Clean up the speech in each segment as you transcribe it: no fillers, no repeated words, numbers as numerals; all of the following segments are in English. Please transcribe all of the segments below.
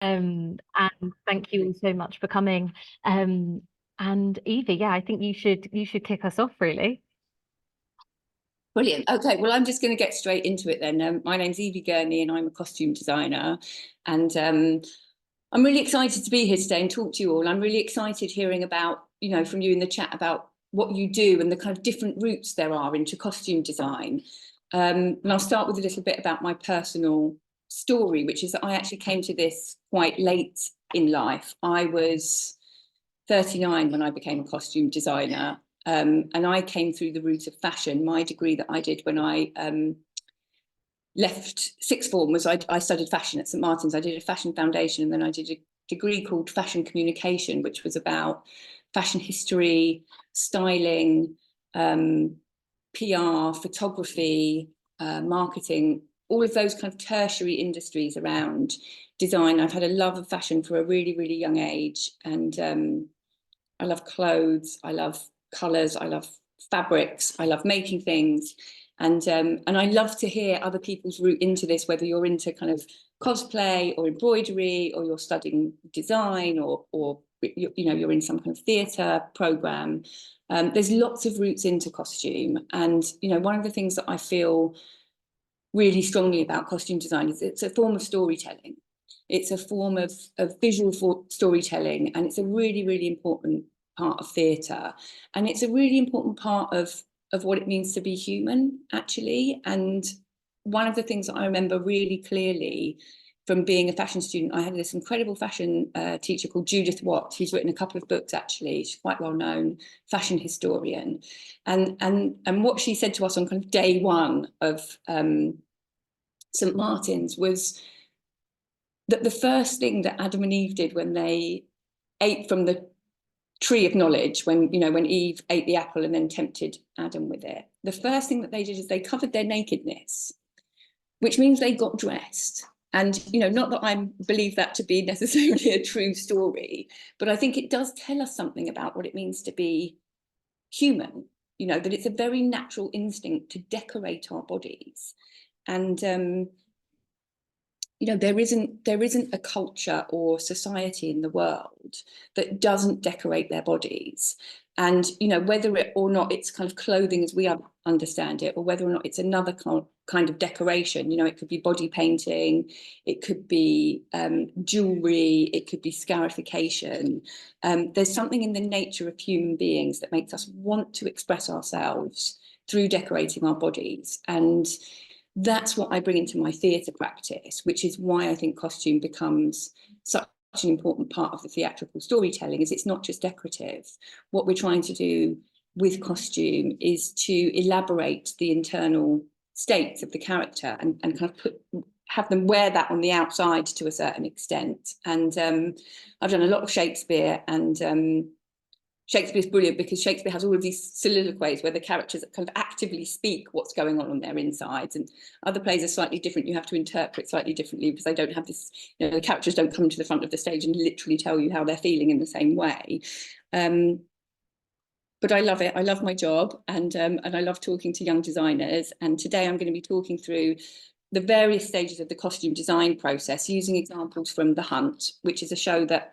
And thank you all so much for coming. Um, and Evie, yeah, I think you should kick us off really. Brilliant. Okay, well, I'm just going to get straight into it then. My name's Evie Gurney and I'm a costume designer. And I'm really excited to be here today and talk to you all. I'm really excited hearing about, from you in the chat about what you do and the kind of different routes there are into costume design. And I'll start with a little bit about my personal story, which is that I actually came to this quite late in life. I was 39 when I became a costume designer. And I came through the route of fashion. My degree that I did when I left sixth form was I studied fashion at St Martin's. I did a fashion foundation and then I did a degree called fashion communication, which was about fashion history, styling, PR, photography, marketing, all of those kind of tertiary industries around design. I've had a love of fashion for a really, really young age. And I love clothes, I love colours, I love fabrics, I love making things. And I love to hear other people's route into this, whether you're into kind of cosplay or embroidery, or you're studying design, or you're in some kind of theatre programme. There's lots of routes into costume. And, one of the things that I feel really strongly about costume design is it's a form of storytelling. It's a form of visual storytelling, and it's a really, really important part of theatre. And it's a really important part of what it means to be human, actually. And one of the things that I remember really clearly from being a fashion student, I had this incredible fashion teacher called Judith Watt, who's written a couple of books, actually. She's quite well known fashion historian. And what she said to us on kind of day one of St Martin's was that the first thing that Adam and Eve did when they ate from the tree of knowledge, when Eve ate the apple and then tempted Adam with it, the first thing that they did is they covered their nakedness, which means they got dressed. And not that I believe that to be necessarily a true story, but I think it does tell us something about what it means to be human, that it's a very natural instinct to decorate our bodies. And there isn't a culture or society in the world that doesn't decorate their bodies. And whether it or not it's kind of clothing as we understand it, or whether or not it's another kind of decoration, it could be body painting, it could be jewelry, it could be scarification. There's something in the nature of human beings that makes us want to express ourselves through decorating our bodies. And that's what I bring into my theatre practice, which is why I think costume becomes such an important part of the theatrical storytelling. Is it's not just decorative. What we're trying to do with costume is to elaborate the internal states of the character and kind of have them wear that on the outside to a certain extent. And I've done a lot of Shakespeare, and Shakespeare's brilliant because Shakespeare has all of these soliloquies where the characters kind of actively speak what's going on their insides, and other plays are slightly different. You have to interpret slightly differently because they don't have this, the characters don't come to the front of the stage and literally tell you how they're feeling in the same way. But I love it. I love my job, and I love talking to young designers. And today I'm going to be talking through the various stages of the costume design process using examples from The Hunt, which is a show that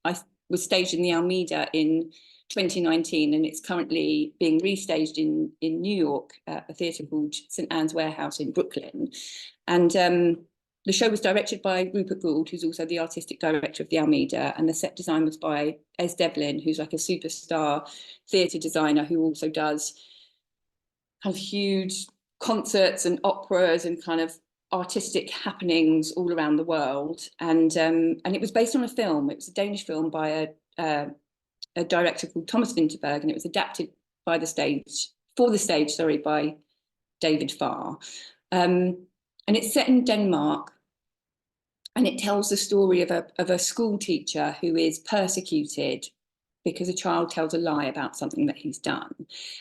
I was staged in the Almeida in 2019, and it's currently being restaged in New York at a theatre called St Anne's Warehouse in Brooklyn. And the show was directed by Rupert Gould, who's also the artistic director of the Almeida, and the set design was by Es Devlin, who's like a superstar theatre designer who also does kind of huge concerts and operas and kind of artistic happenings all around the world. And it was based on a film. It was a Danish film by a director called Thomas Vinterberg, and it was adapted by for the stage, by David Farr. And it's set in Denmark, and it tells the story of a school teacher who is persecuted because a child tells a lie about something that he's done.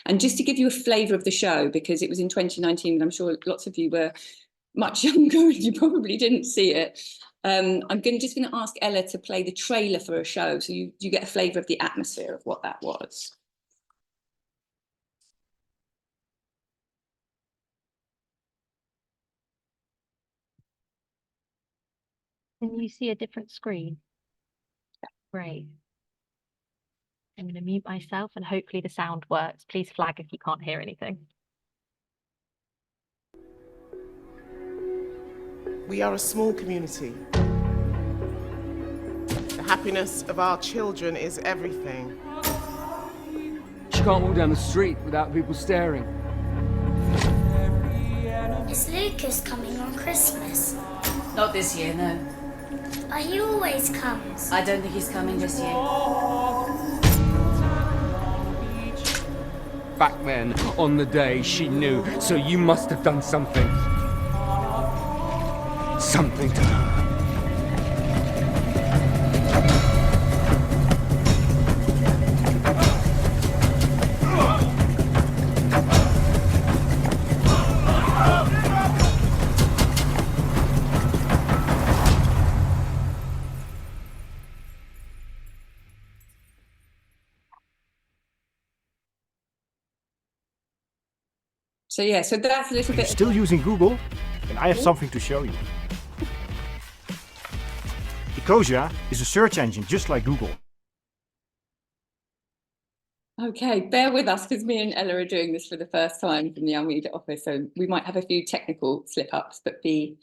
And just to give you a flavour of the show, because it was in 2019, and I'm sure lots of you were much younger and you probably didn't see it, I'm just going to ask Ella to play the trailer for a show so you get a flavour of the atmosphere of what that was. Can you see a different screen? Great. I'm going to mute myself and hopefully the sound works. Please flag if you can't hear anything. We are a small community. The happiness of our children is everything. She can't walk down the street without people staring. Is Lucas coming on Christmas? Not this year, no. He always comes. I don't think he's coming this year. Back then, on the day, she knew, so you must have done something. Something to her. So yeah, so that's a little You're bit. still using Google? And I have something to show you. Ecosia is a search engine just like Google. Okay, bear with us because me and Ella are doing this for the first time from the Almeida office, so we might have a few technical slip-ups, but be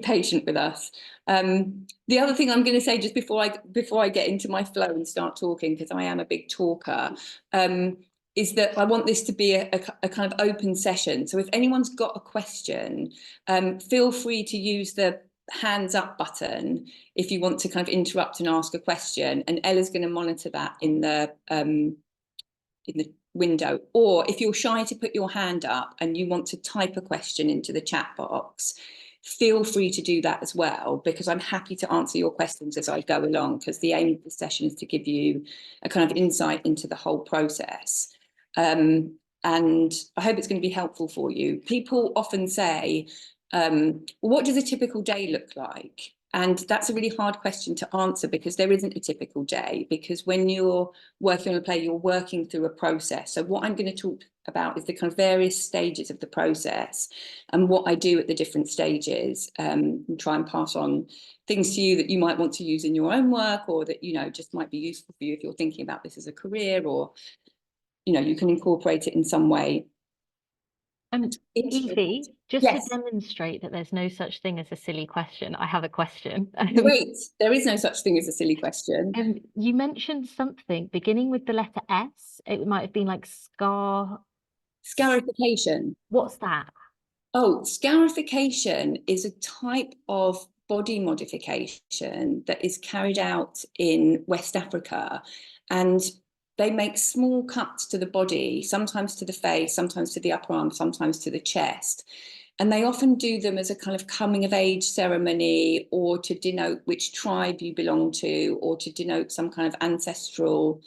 patient with us. The other thing I'm going to say just before I get into my flow and start talking, because I am a big talker, is that I want this to be a kind of open session. So if anyone's got a question, feel free to use the hands up button if you want to kind of interrupt and ask a question, and Ella's going to monitor that in the window. Or if you're shy to put your hand up and you want to type a question into the chat box, feel free to do that as well, because I'm happy to answer your questions as I go along, because the aim of the session is to give you a kind of insight into the whole process. And I hope it's going to be helpful for you. People often say, what does a typical day look like? And that's a really hard question to answer, because there isn't a typical day, because when you're working on a play, you're working through a process. So what I'm going to talk about is the kind of various stages of the process and what I do at the different stages, and try and pass on things to you that you might want to use in your own work, or that, you know, just might be useful for you if you're thinking about this as a career, or, you know, you can incorporate it in some way. Evie, just Yes. to demonstrate that there's no such thing as a silly question, I have a question. Wait, there is no such thing as a silly question. You mentioned something beginning with the letter S. It might have been like Scarification. What's that? Oh, scarification is a type of body modification that is carried out in West Africa, and they make small cuts to the body, sometimes to the face, sometimes to the upper arm, sometimes to the chest. And they often do them as a kind of coming of age ceremony, or to denote which tribe you belong to, or to denote some kind of ancestral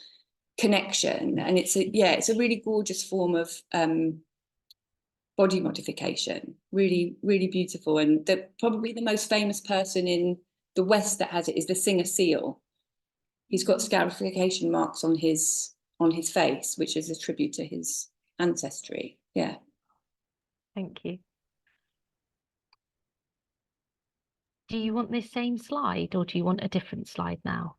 connection. And it's a really gorgeous form of body modification, really, really beautiful. And probably the most famous person in the West that has it is the singer Seal. He's got scarification marks on his face, which is a tribute to his ancestry. Yeah. Thank you. Do you want this same slide, or do you want a different slide now?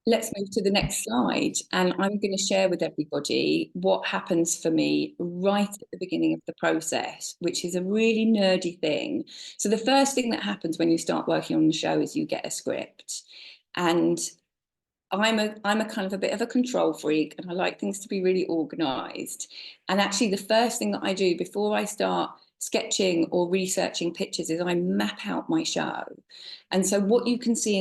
Let's move to the next slide, and I'm going to share with everybody what happens for me right at the beginning of the process, which is a really nerdy thing. So the first thing that happens when you start working on the show is you get a script, and I'm a kind of a bit of a control freak, and I like things to be really organized. And actually the first thing that I do before I start sketching or researching pictures is I map out my show. And so what you can see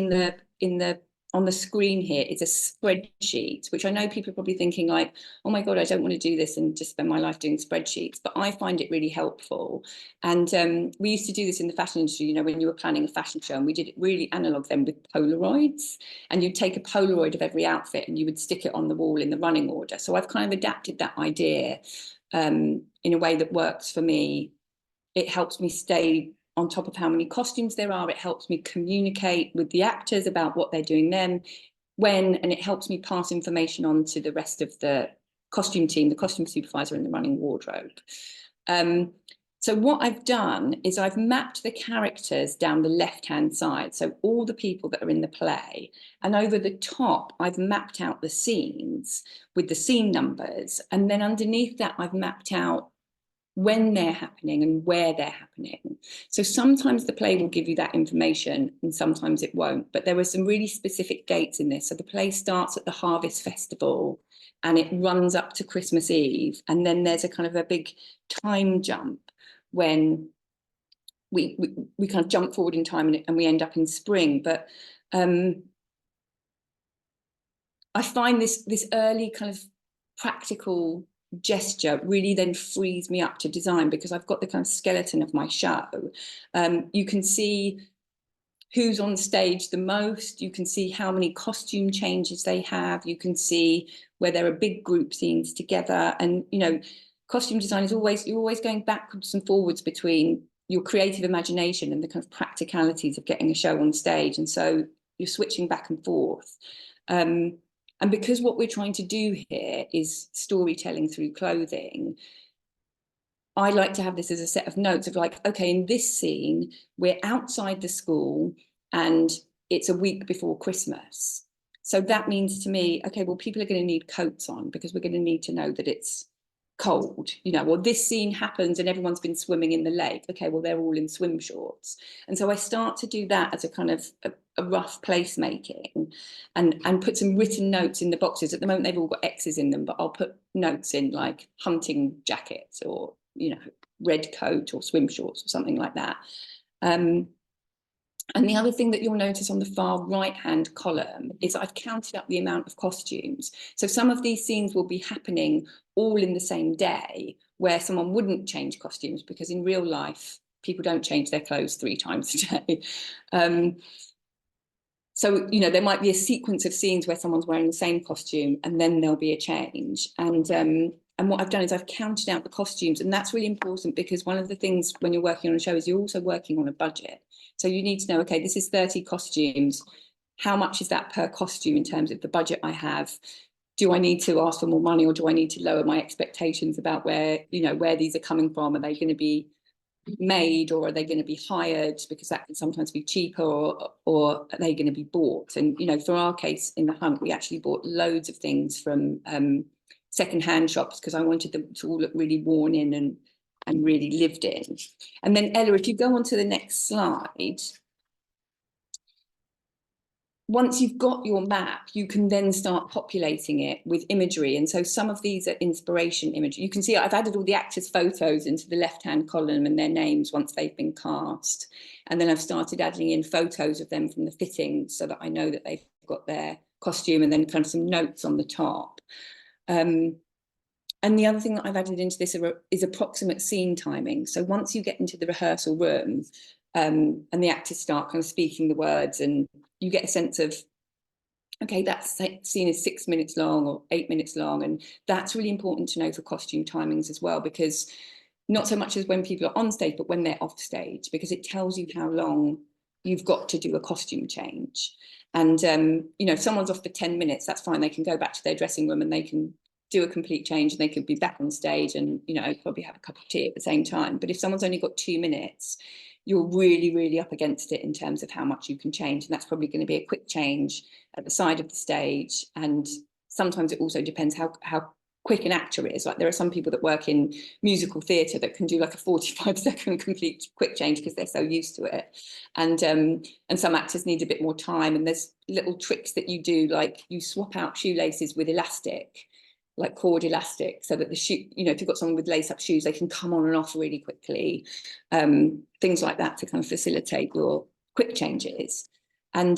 on the screen here is a spreadsheet, which I know people are probably thinking like, oh my God, I don't want to do this and just spend my life doing spreadsheets, but I find it really helpful. And we used to do this in the fashion industry, you know, when you were planning a fashion show, and we did it really analog then with Polaroids, and you'd take a Polaroid of every outfit and you would stick it on the wall in the running order. So I've kind of adapted that idea in a way that works for me. It helps me stay on top of how many costumes there are. It helps me communicate with the actors about what they're doing then, when, and it helps me pass information on to the rest of the costume team, the costume supervisor and the running wardrobe. So what I've done is I've mapped the characters down the left-hand side, so all the people that are in the play, and over the top, I've mapped out the scenes with the scene numbers, and then underneath that, I've mapped out when they're happening and where they're happening. So sometimes the play will give you that information and sometimes it won't, but there were some really specific dates in this. So the play starts at the Harvest Festival and it runs up to Christmas Eve, and then there's a kind of a big time jump when we kind of jump forward in time and we end up in spring. But I find this early kind of practical gesture really then frees me up to design, because I've got the kind of skeleton of my show. You can see who's on stage the most, you can see how many costume changes they have, you can see where there are big group scenes together. And you know, costume design is always, you're always going backwards and forwards between your creative imagination and the kind of practicalities of getting a show on stage, and so you're switching back and forth. And because what we're trying to do here is storytelling through clothing, I like to have this as a set of notes of like, okay, in this scene, we're outside the school and it's a week before Christmas. So that means to me, okay, well, people are going to need coats on because we're going to need to know that it's cold, you know, or this scene happens and everyone's been swimming in the lake. Okay, well, they're all in swim shorts. And so I start to do that as a kind of a rough placemaking and put some written notes in the boxes. At the moment, they've all got X's in them, but I'll put notes in like hunting jackets or, you know, red coat or swim shorts or something like that. And the other thing that you'll notice on the far right-hand column is I've counted up the amount of costumes. So some of these scenes will be happening all in the same day, where someone wouldn't change costumes, because in real life, people don't change their clothes 3 times a day. So, you know, there might be a sequence of scenes where someone's wearing the same costume and then there'll be a change. And what I've done is I've counted out the costumes, and that's really important, because one of the things when you're working on a show is you're also working on a budget. So you need to know, okay, this is 30 costumes. How much is that per costume in terms of the budget I have? Do I need to ask for more money, or do I need to lower my expectations about where, you know, where these are coming from? Are they going to be made, or are they going to be hired? Because that can sometimes be cheaper, or are they going to be bought? And, you know, for our case in the Hunt, we actually bought loads of things from second-hand shops, because I wanted them to all look really worn in and really lived in. And then Ella, if you go on to the next slide, once you've got your map, you can then start populating it with imagery. And so some of these are inspiration imagery. You can see I've added all the actors' photos into the left-hand column and their names once they've been cast. And then I've started adding in photos of them from the fittings so that I know that they've got their costume, and then kind of some notes on the top. And the other thing that I've added into this is approximate scene timing. So once you get into the rehearsal room and the actors start kind of speaking the words, and you get a sense of, okay, that scene is 6 minutes long or 8 minutes long. And that's really important to know for costume timings as well, because not so much as when people are on stage, but when they're off stage, because it tells you how long you've got to do a costume change. And, you know, if someone's off for 10 minutes, that's fine. They can go back to their dressing room and they can do a complete change, and they could be back on stage and, you know, probably have a cup of tea at the same time. But if someone's only got 2 minutes, you're really, really up against it in terms of how much you can change. And that's probably going to be a quick change at the side of the stage. And sometimes it also depends how quick an actor is. Like there are some people that work in musical theatre that can do like a 45-second complete quick change because they're so used to it. And some actors need a bit more time. And there's little tricks that you do, like you swap out shoelaces with elastic, like cord elastic, so that the shoe, you know, if you've got someone with lace-up shoes, they can come on and off really quickly. Things like that to kind of facilitate your quick changes. And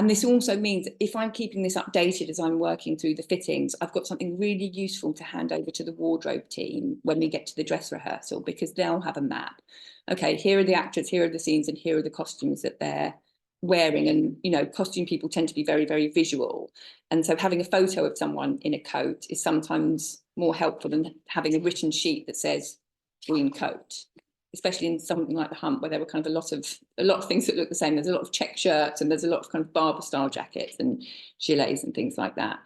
this also means if I'm keeping this updated as I'm working through the fittings, I've got something really useful to hand over to the wardrobe team when we get to the dress rehearsal, because they'll have a map. Okay, here are the actors, here are the scenes, and here are the costumes that they're wearing. And, you know, costume people tend to be very, very visual. And so having a photo of someone in a coat is sometimes more helpful than having a written sheet that says green coat, especially in something like the Hunt, where there were kind of a lot of things that look the same. There's a lot of check shirts and there's a lot of kind of barber style jackets and gilets and things like that.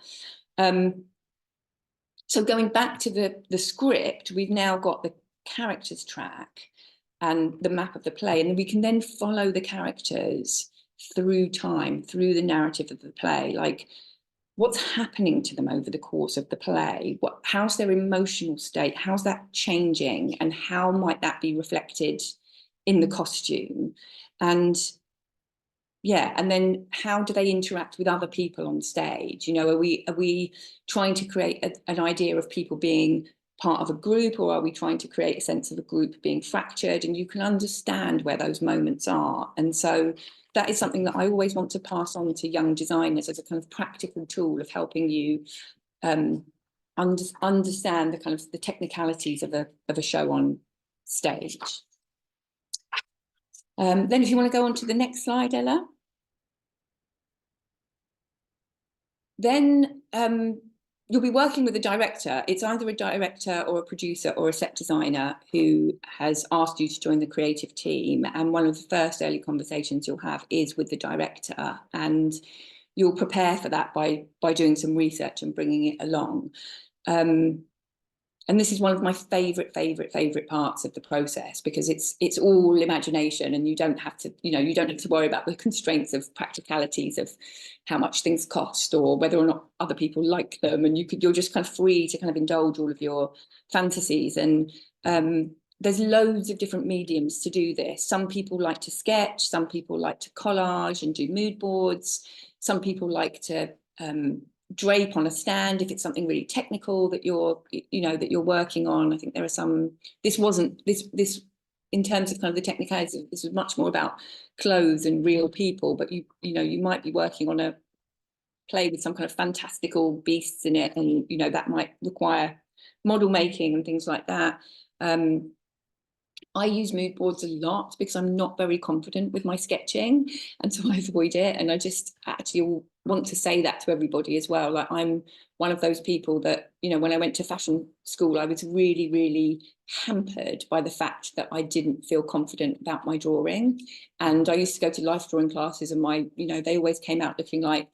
So going back to the script, we've now got characters track and the map of the play, and we can then follow the characters through time, through the narrative of the play, like what's happening to them over the course of the play, how's their emotional state, how's that changing, and how might that be reflected in the costume, and yeah, and then how do they interact with other people on stage? You know, are we trying to create an idea of people being part of a group, or are we trying to create a sense of a group being fractured? And you can understand where those moments are. And so that is something that I always want to pass on to young designers as a kind of practical tool of helping you understand the kind of the technicalities of a show on stage. Then if you want to go on to the next slide, Ella. Then you'll be working with a director. It's either a director or a producer or a set designer who has asked you to join the creative team. And one of the first early conversations you'll have is with the director. And you'll prepare for that by doing some research and bringing it along. And this is one of my favorite parts of the process, because it's all imagination, and you don't have to, you don't have to worry about the constraints of practicalities of how much things cost or whether or not other people like them. And you're just kind of free to kind of indulge all of your fantasies. And there's loads of different mediums to do this. Some people like to sketch, some people like to collage and do mood boards. Some people like to drape on a stand if it's something really technical that you're working on. I think there are some, this in terms of kind of the technicalities, this was much more about clothes and real people, but you might be working on a play with some kind of fantastical beasts in it, and that might require model making and things like that. I use mood boards a lot because I'm not very confident with my sketching, and so I avoid it. And I just actually want to say that to everybody as well. Like, I'm one of those people that, when I went to fashion school, I was really, really hampered by the fact that I didn't feel confident about my drawing. And I used to go to life drawing classes, and they always came out looking like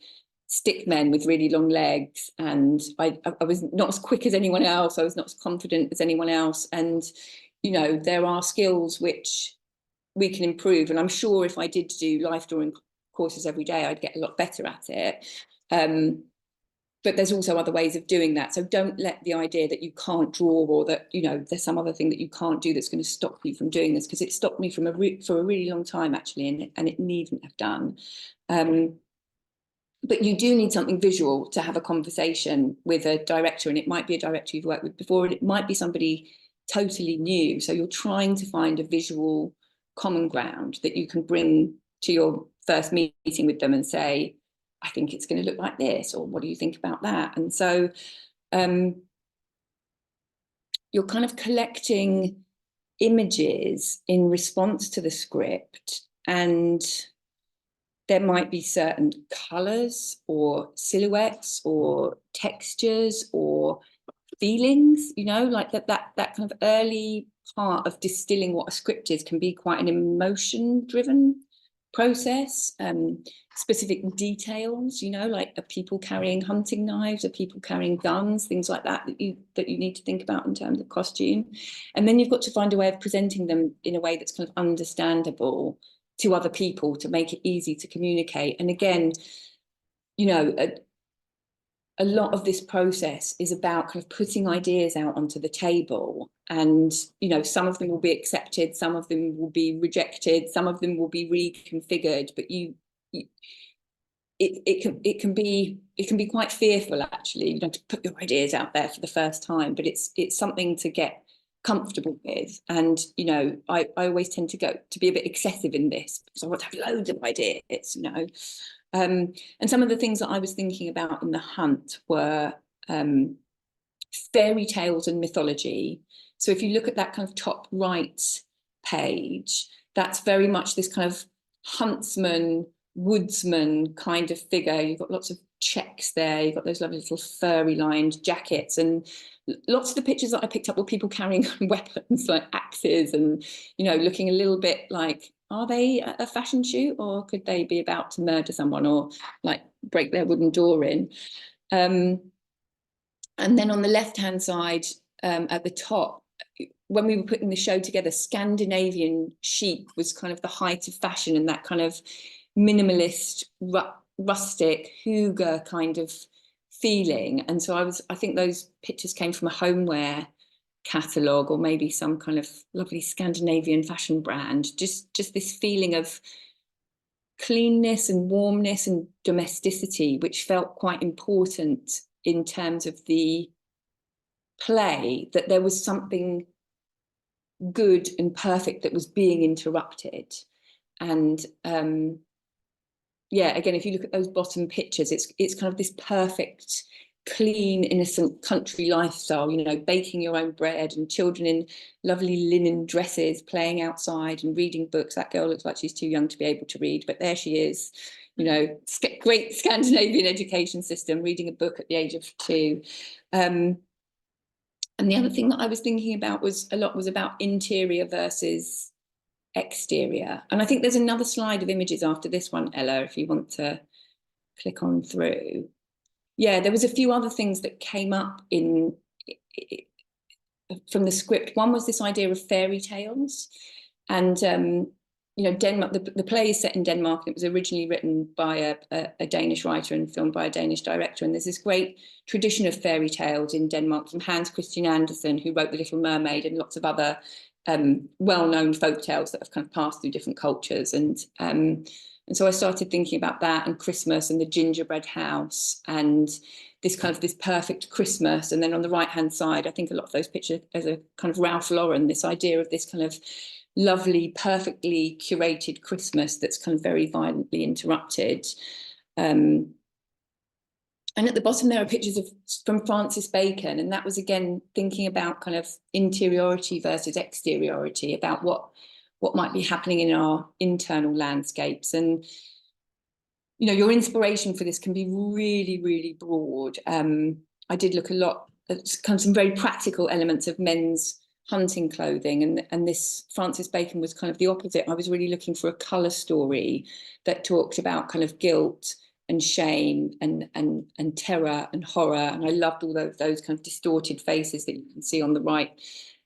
stick men with really long legs. And I was not as quick as anyone else. I was not as confident as anyone else. And there are skills which we can improve. And I'm sure if I did do life drawing courses every day, I'd get a lot better at it. But there's also other ways of doing that. So don't let the idea that you can't draw, or that, there's some other thing that you can't do that's going to stop you from doing this, because it stopped me for a really long time, actually, and it needn't have done. But you do need something visual to have a conversation with a director, and it might be a director you've worked with before, and it might be somebody totally new. So you're trying to find a visual common ground that you can bring to your first meeting with them and say, I think it's going to look like this, or what do you think about that? And so you're kind of collecting images in response to the script, and there might be certain colours or silhouettes or textures or feelings, like that kind of early part of distilling what a script is can be quite an emotion-driven process. Specific details, like, are people carrying hunting knives, are people carrying guns, things like that you need to think about in terms of costume. And then you've got to find a way of presenting them in a way that's kind of understandable to other people, to make it easy to communicate. And again, a lot of this process is about kind of putting ideas out onto the table, and some of them will be accepted, some of them will be rejected, some of them will be reconfigured. But it can be quite fearful, actually, to put your ideas out there for the first time. But it's something to get comfortable with. And I always tend to be a bit excessive in this, because I want to have loads of ideas, and some of the things that I was thinking about in the hunt were fairy tales and mythology. So if you look at that kind of top right page, that's very much this kind of huntsman, woodsman kind of figure. You've got lots of checks there, you've got those lovely little furry lined jackets, and lots of the pictures that I picked up were people carrying weapons like axes, and looking a little bit like, are they at a fashion shoot, or could they be about to murder someone, or like break their wooden door in? And then on the left hand side, at the top, when we were putting the show together, Scandinavian chic was kind of the height of fashion, and that kind of minimalist, rustic, hygge kind of feeling. And so I think those pictures came from a homeware catalogue, or maybe some kind of lovely Scandinavian fashion brand. Just this feeling of cleanness and warmness and domesticity, which felt quite important in terms of the play, that there was something good and perfect that was being interrupted. And yeah, again, if you look at those bottom pictures, it's kind of this perfect, clean, innocent country lifestyle, you know, baking your own bread and children in lovely linen dresses playing outside and reading books. That girl looks like she's too young to be able to read, but there she is, you know, great Scandinavian education system, reading a book at the age of 2. And the other thing that I was thinking about was about interior versus exterior. And I think there's another slide of images after this one, Ella, if you want to click on through. Yeah, there was a few other things that came up from the script. One was this idea of fairy tales. And, you know, Denmark, the play is set in Denmark, and it was originally written by a Danish writer and filmed by a Danish director. And there's this great tradition of fairy tales in Denmark from Hans Christian Andersen, who wrote The Little Mermaid, and lots of other well-known folk tales that have kind of passed through different cultures. And so I started thinking about that, and Christmas and the gingerbread house, and this perfect Christmas. And then on the right-hand side, I think a lot of those pictures as a kind of Ralph Lauren, this idea of this kind of lovely, perfectly curated Christmas that's kind of very violently interrupted. And at the bottom there are pictures from Francis Bacon, and that was again thinking about kind of interiority versus exteriority, about what might be happening in our internal landscapes. And you know, your inspiration for this can be really, really broad. I did look a lot at kind of some very practical elements of men's hunting clothing, and this Francis Bacon was kind of the opposite. I was really looking for a colour story that talked about kind of guilt and shame and terror and horror. And I loved all those kind of distorted faces that you can see on the right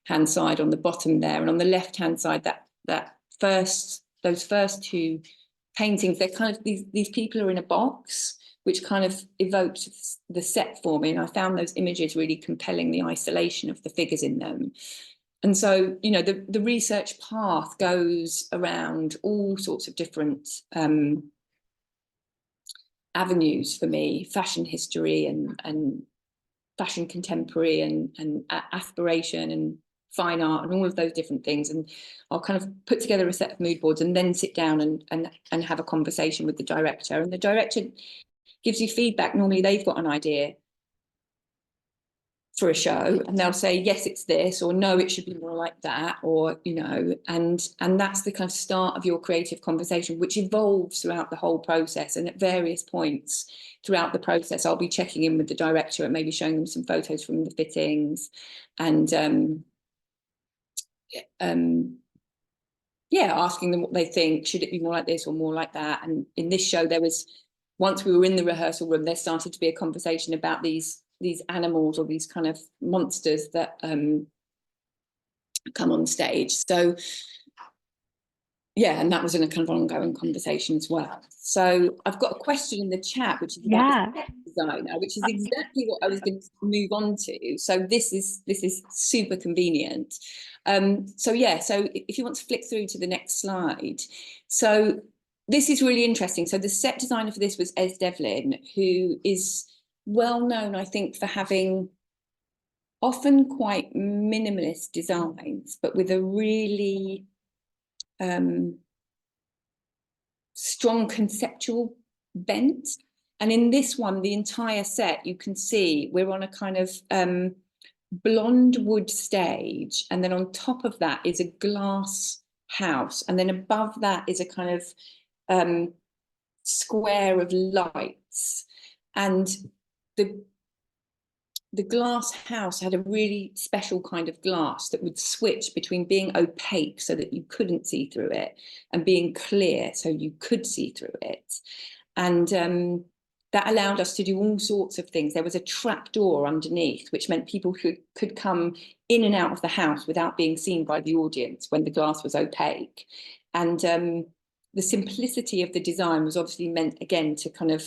hand side on the bottom there, and on the left hand side, those first 2 paintings, they're kind of these people are in a box, which kind of evoked the set for me. And I found those images really compelling, the isolation of the figures in them. And so, you know, the research path goes around all sorts of different avenues for me: fashion history and fashion contemporary and aspiration and fine art and all of those different things. And I'll kind of put together a set of mood boards and then sit down and have a conversation with the director. And the director gives you feedback. Normally they've got an idea for a show, and they'll say, yes, it's this, or no, it should be more like that, or, you know, and that's the kind of start of your creative conversation, which evolves throughout the whole process. And at various points throughout the process, I'll be checking in with the director and maybe showing them some photos from the fittings, and yeah, asking them what they think. Should it be more like this or more like that? And in this show, there was, once we were in the rehearsal room, there started to be a conversation about these animals, or these kind of monsters that come on stage. So yeah, and that was in a kind of ongoing conversation as well. So I've got a question in the chat, which is about the set designer, which is exactly what I was going to move on to. So this is super convenient. So yeah, so if you want to flick through to the next slide. So this is really interesting. So the set designer for this was Es Devlin, who is well known, I think, for having often quite minimalist designs, but with a really strong conceptual bent. And in this one, the entire set, you can see we're on a kind of blonde wood stage, and then on top of that is a glass house, and then above that is a kind of square of lights. And the glass house had a really special kind of glass that would switch between being opaque so that you couldn't see through it, and being clear so you could see through it. And that allowed us to do all sorts of things. There was a trap door underneath, which meant people could come in and out of the house without being seen by the audience when the glass was opaque. And the simplicity of the design was obviously meant, again, to kind of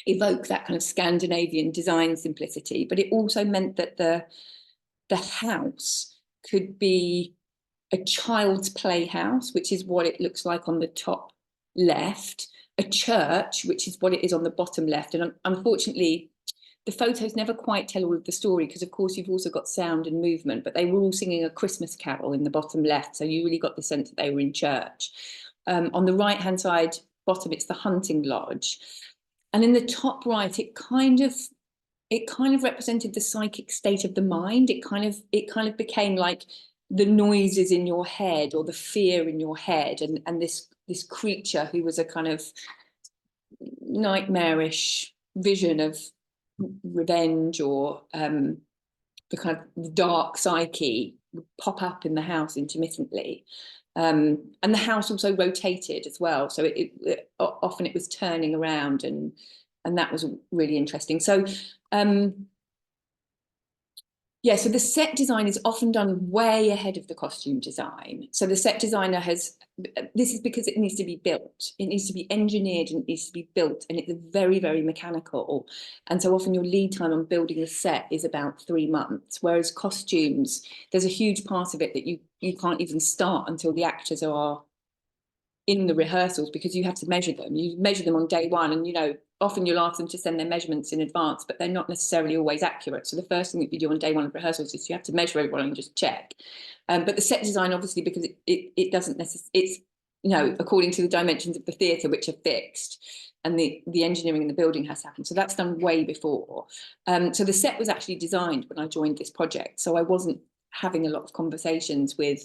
evoke that kind of Scandinavian design simplicity, but it also meant that the house could be a child's playhouse, which is what it looks like on the top left, a church, which is what it is on the bottom left. And unfortunately, the photos never quite tell all of the story, because of course you've also got sound and movement, but they were all singing a Christmas carol in the bottom left, so you really got the sense that they were in church. On the right hand side bottom, it's the hunting lodge, and in the top right, it kind of represented the psychic state of the mind. It kind of became like the noises in your head or the fear in your head, and this creature who was a kind of nightmarish vision of revenge, or the kind of dark psyche would pop up in the house intermittently. And the house also rotated as well, so often it was turning around, and that was really interesting. So yeah, so the set design is often done way ahead of the costume design. So the set designer this is because it needs to be built. It needs to be engineered and it needs to be built, and it's very, very mechanical. And so often your lead time on building a set is about 3 months, whereas costumes, there's a huge part of it that you can't even start until the actors are in the rehearsals, because you have to measure them. You measure them on day one, and often you'll ask them to send their measurements in advance, but they're not necessarily always accurate. So the first thing that you do on day one of rehearsals is you have to measure everyone and just check. But the set design, obviously, because it doesn't necessarily, it's according to the dimensions of the theatre, which are fixed, and the engineering in the building has to happen. So that's done way before. So the set was actually designed when I joined this project. So I wasn't having a lot of conversations with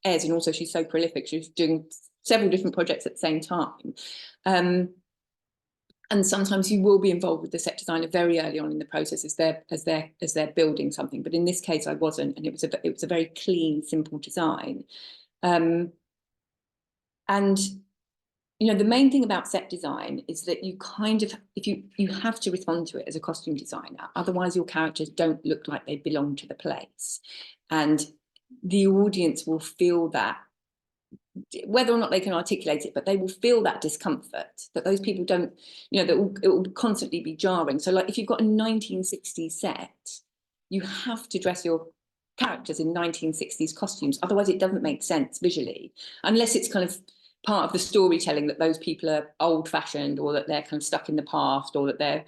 Ez, and also she's so prolific. She was doing several different projects at the same time. And sometimes you will be involved with the set designer very early on in the process as they're building something. But in this case, I wasn't, and it was a very clean, simple design. And the main thing about set design is that you kind of, if you have to respond to it as a costume designer, otherwise your characters don't look like they belong to the place, and the audience will feel that, whether or not they can articulate it, but they will feel that discomfort, that those people don't, it will constantly be jarring. So like if you've got a 1960s set, you have to dress your characters in 1960s costumes, otherwise it doesn't make sense visually, unless it's kind of part of the storytelling that those people are old-fashioned, or that they're kind of stuck in the past, or that they're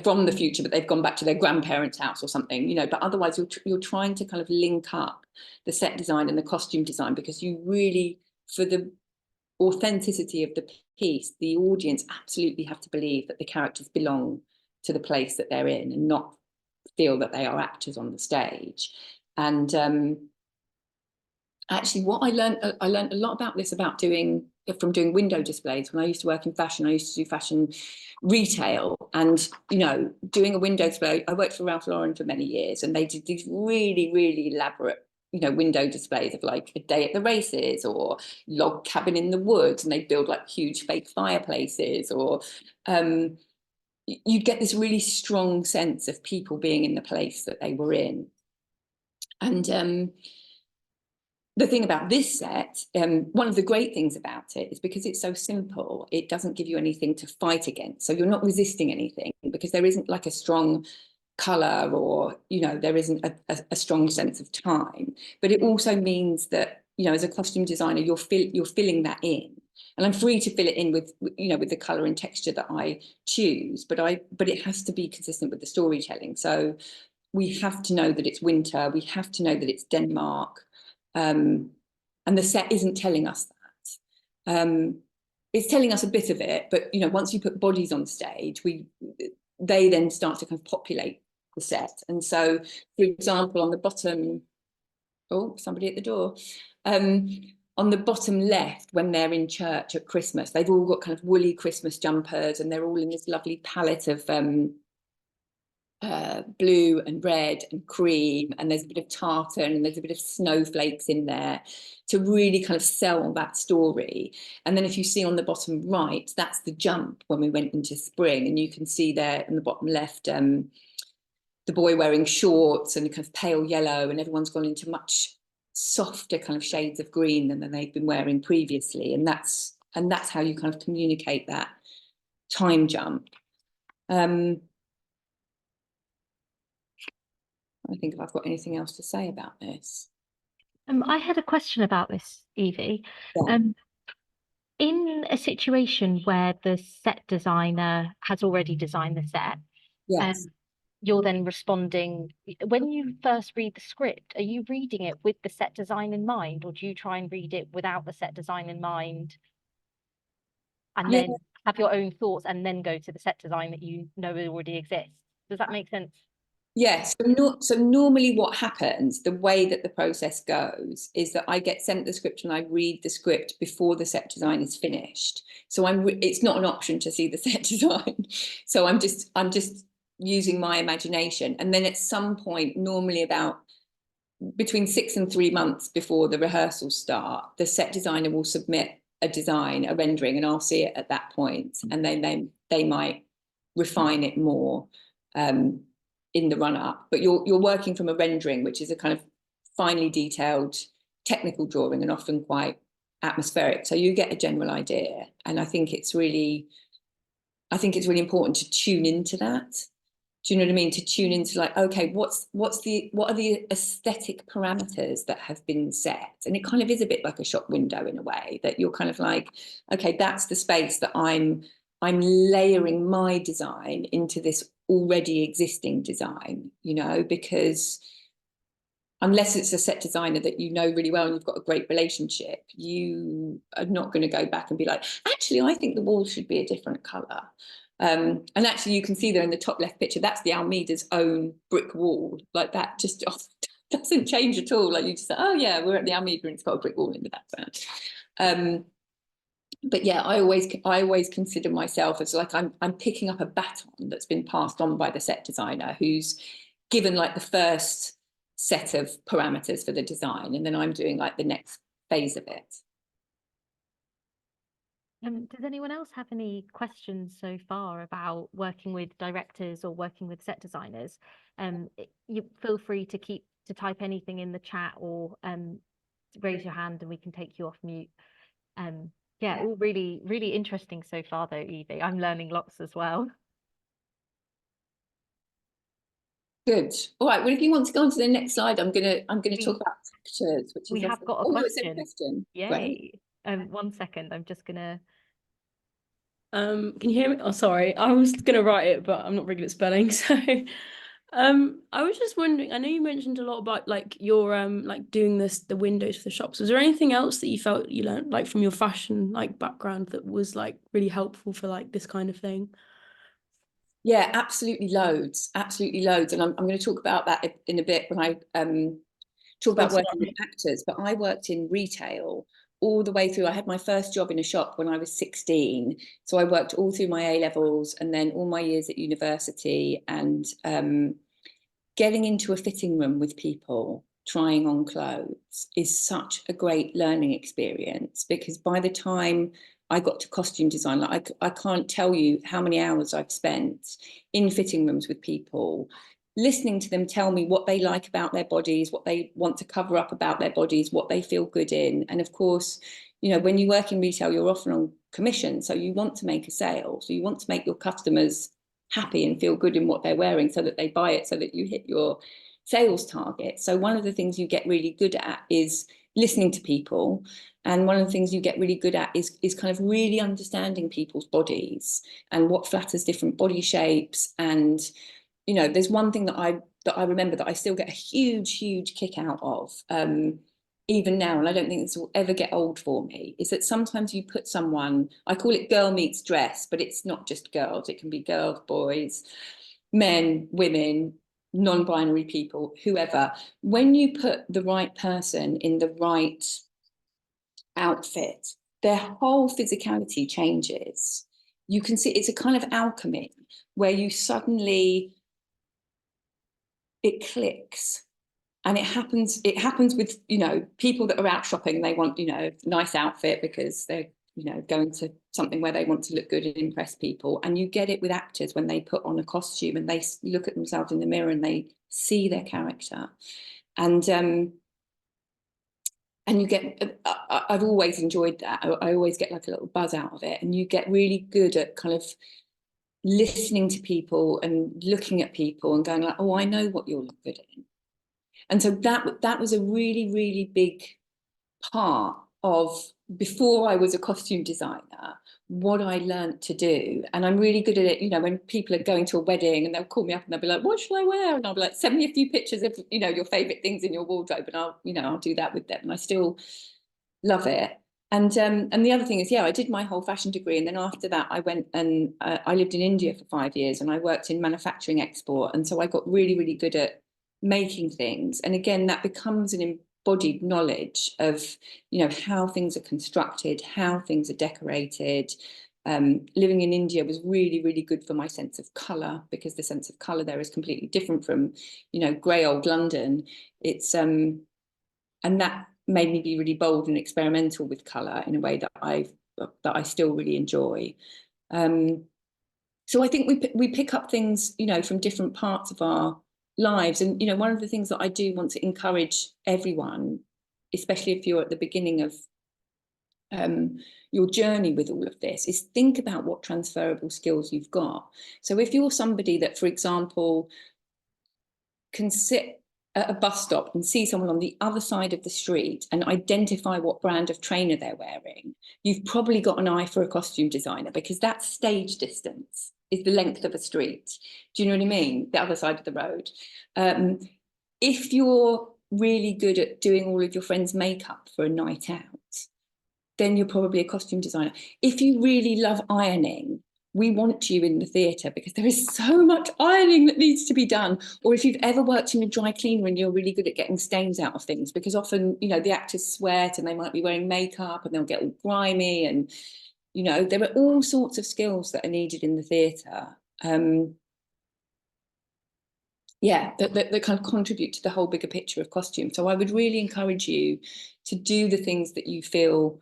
from the future but they've gone back to their grandparents' house or something, but otherwise you're trying to kind of link up the set design and the costume design, because you really, for the authenticity of the piece, the audience absolutely have to believe that the characters belong to the place that they're in, and not feel that they are actors on the stage. And actually what I learned a lot about this from doing window displays. When I used to work in fashion, I used to do fashion retail, and doing a window display, I worked for Ralph Lauren for many years, and they did these really, really elaborate window displays of like a day at the races, or log cabin in the woods, and they build like huge fake fireplaces, or you'd get this really strong sense of people being in the place that they were in. And the thing about this set, one of the great things about it is because it's so simple, it doesn't give you anything to fight against. So you're not resisting anything, because there isn't like a strong colour, or there isn't a strong sense of time. But it also means that as a costume designer, you're filling that in, and I'm free to fill it in with with the colour and texture that I choose. But it has to be consistent with the storytelling. So we have to know that it's winter. We have to know that it's Denmark. And the set isn't telling us that. It's telling us a bit of it, but once you put bodies on stage, they then start to kind of populate the set. And so, for example, on the bottom, somebody at the door. On the bottom left, when they're in church at Christmas, they've all got kind of woolly Christmas jumpers, and they're all in this lovely palette of blue and red and cream, and there's a bit of tartan and there's a bit of snowflakes in there to really kind of sell that story. And then if you see on the bottom right, that's the jump when we went into spring, and you can see there in the bottom left the boy wearing shorts and kind of pale yellow, and everyone's gone into much softer kind of shades of green than they've been wearing previously, and that's how you kind of communicate that time jump. I think if I've got anything else to say about this. I had a question about this, Evie. Yeah. In a situation where the set designer has already designed the set, Yes. you're then responding. When you first read the script, are you reading it with the set design in mind, or do you try and read it without the set design in mind, and Yeah. then have your own thoughts and then go to the set design that you know already exists? Does that make sense? Yes. So normally what happens, the way that the process goes, is that I get sent the script and I read the script before the set design is finished. So it's not an option to see the set design. So I'm just using my imagination. And then at some point, normally about between 6 and 3 months before the rehearsals start, the set designer will submit a design, a rendering, and I'll see it at that point. And then they might refine it more in the run up. But you're working from a rendering, which is a kind of finely detailed technical drawing and often quite atmospheric. So you get a general idea. And I think it's really important to tune into that. Do you know what I mean? To tune into like, okay, what are the aesthetic parameters that have been set? And it kind of is a bit like a shop window in a way, that you're kind of like, okay, that's the space that I'm layering my design into this already existing design, you know, because unless it's a set designer that you know really well and you've got a great relationship, you are not going to go back and be like, actually, I think the wall should be a different colour. And actually, you can see there in the top left picture, that's the Almeida's own brick wall. Like that just doesn't change at all. Like you just say, oh yeah, we're at the Almeida and it's got a brick wall in the background. But yeah, I always consider myself as like I'm picking up a baton that's been passed on by the set designer, who's given like the first set of parameters for the design, and then I'm doing like the next phase of it. Does anyone else have any questions so far about working with directors or working with set designers? You feel free to type anything in the chat, or raise your hand and we can take you off mute. Yeah, all really, really interesting so far though, Evie. I'm learning lots as well. Good. All right. Well, if you want to go on to the next slide, I'm gonna talk about textures, which we is have got a question. Yay. Great. 1 second. I'm just gonna. Can you hear me? Oh, sorry. I was gonna write it, but I'm not really good at spelling. So, I was just wondering. I know you mentioned a lot about like your like doing the windows for the shops. Was there anything else that you felt you learned like from your fashion like background that was like really helpful for like this kind of thing? Yeah, absolutely loads. And I'm going to talk about that in a bit when I talk about working with actors. But I worked in retail all the way through. I had my first job in a shop when I was 16. So I worked all through my A-levels and then all my years at university, and getting into a fitting room with people trying on clothes is such a great learning experience, because by the time I got to costume design, like I can't tell you how many hours I've spent in fitting rooms with people, listening to them tell me what they like about their bodies, what they want to cover up about their bodies, what they feel good in. And of course, you know, when you work in retail, you're often on commission. So you want to make a sale. So you want to make your customers happy and feel good in what they're wearing so that they buy it, so that you hit your sales target. So one of the things you get really good at is listening to people. And one of the things you get really good at is kind of really understanding people's bodies and what flatters different body shapes. And, you know, there's one thing that I remember that I still get a huge kick out of, even now, and I don't think this will ever get old for me, is that sometimes you put someone, I call it girl meets dress, but it's not just girls. It can be girls, boys, men, women, non-binary people, whoever. When you put the right person in the right outfit, their whole physicality changes. You can see it's a kind of alchemy where you suddenly it clicks. And it happens with, you know, people that are out shopping, they want, you know, nice outfit because they're, you know, going to something where they want to look good and impress people. And you get it with actors when they put on a costume and they look at themselves in the mirror and they see their character. And you get, I've always enjoyed that. I always get like a little buzz out of it. And you get really good at kind of listening to people and looking at people and going like, oh, I know what you'll look good in. And so that was a really, really big part of, before I was a costume designer, what I learned to do. And I'm really good at it, you know, when people are going to a wedding and they'll call me up and they'll be like, what should I wear? And I'll be like, send me a few pictures of, you know, your favorite things in your wardrobe, and I'll do that with them. And I still love it. And the other thing is, yeah, I did my whole fashion degree. And then after that, I went and I lived in India for 5 years and I worked in manufacturing export. And so I got really, really good at making things. And again, that becomes an embodied knowledge of, you know, how things are constructed, how things are decorated. Living in India was really, really good for my sense of colour, because the sense of colour there is completely different from, you know, grey old London. It's and that made me be really bold and experimental with colour in a way that I still really enjoy. So I think we pick up things, you know, from different parts of our lives. And, you know, one of the things that I do want to encourage everyone, especially if you're at the beginning of your journey with all of this, is think about what transferable skills you've got. So if you're somebody that, for example, can sit at a bus stop and see someone on the other side of the street and identify what brand of trainer they're wearing, you've probably got an eye for a costume designer, because that stage distance is the length of a street. Do you know what I mean? The other side of the road. If you're really good at doing all of your friends' makeup for a night out, then you're probably a costume designer. If you really love ironing, we want you in the theatre, because there is so much ironing that needs to be done. Or if you've ever worked in a dry cleaner and you're really good at getting stains out of things, because often, you know, the actors sweat and they might be wearing makeup and they'll get all grimy, and, you know, there are all sorts of skills that are needed in the theatre. Yeah, that kind of contribute to the whole bigger picture of costume. So I would really encourage you to do the things that you feel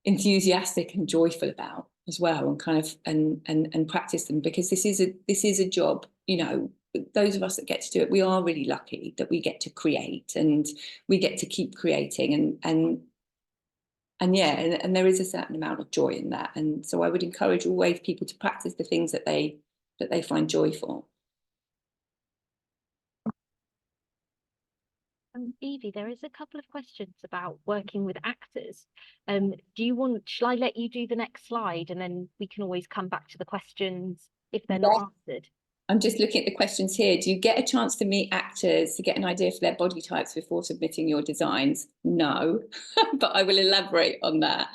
enthusiastic and joyful about as well, and kind of and practice them, because this is a job, you know, those of us that get to do it, we are really lucky that we get to create and we get to keep creating, and yeah, and there is a certain amount of joy in that. And so I would encourage always people to practice the things that they find joyful. Evie, there is a couple of questions about working with actors. Shall I let you do the next slide, and then we can always come back to the questions if they're not answered? I'm just looking at the questions here. Do you get a chance to meet actors to get an idea for their body types before submitting your designs? No, but I will elaborate on that.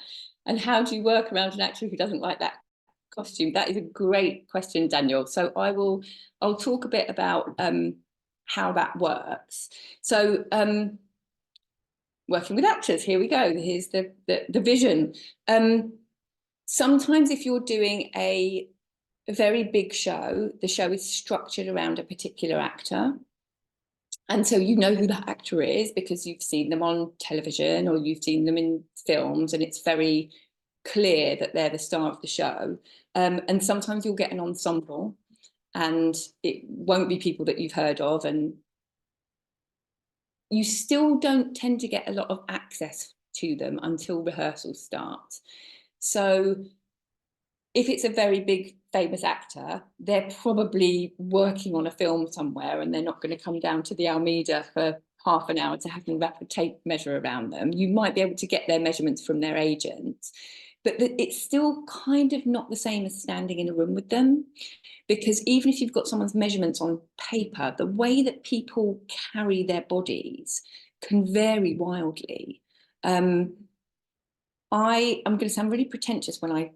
And how do you work around an actor who doesn't like that costume? That is a great question, Daniel. So I'll talk a bit about how that works. So working with actors, here we go. Here's the vision. Sometimes if you're doing a very big show, the show is structured around a particular actor. And so you know who that actor is because you've seen them on television or you've seen them in films, and it's very clear that they're the star of the show. And sometimes you'll get an ensemble, and it won't be people that you've heard of, and you still don't tend to get a lot of access to them until rehearsals start. So if it's a very big famous actor, they're probably working on a film somewhere, and they're not going to come down to the Almeida for half an hour to have them wrap a tape measure around them. You might be able to get their measurements from their agent, but it's still kind of not the same as standing in a room with them, because even if you've got someone's measurements on paper, the way that people carry their bodies can vary wildly. I'm going to sound really pretentious when I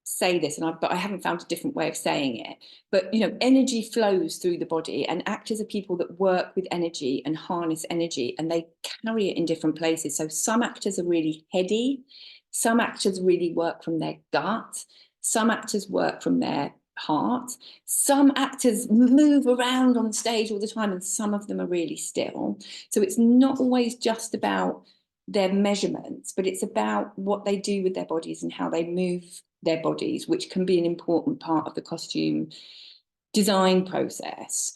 say this, but I haven't found a different way of saying it. But, you know, energy flows through the body, and actors are people that work with energy and harness energy, and they carry it in different places. So some actors are really heady. Some actors really work from their gut. Some actors work from their heart. Some actors move around on stage all the time, and some of them are really still. So it's not always just about their measurements, but it's about what they do with their bodies and how they move their bodies, which can be an important part of the costume design process.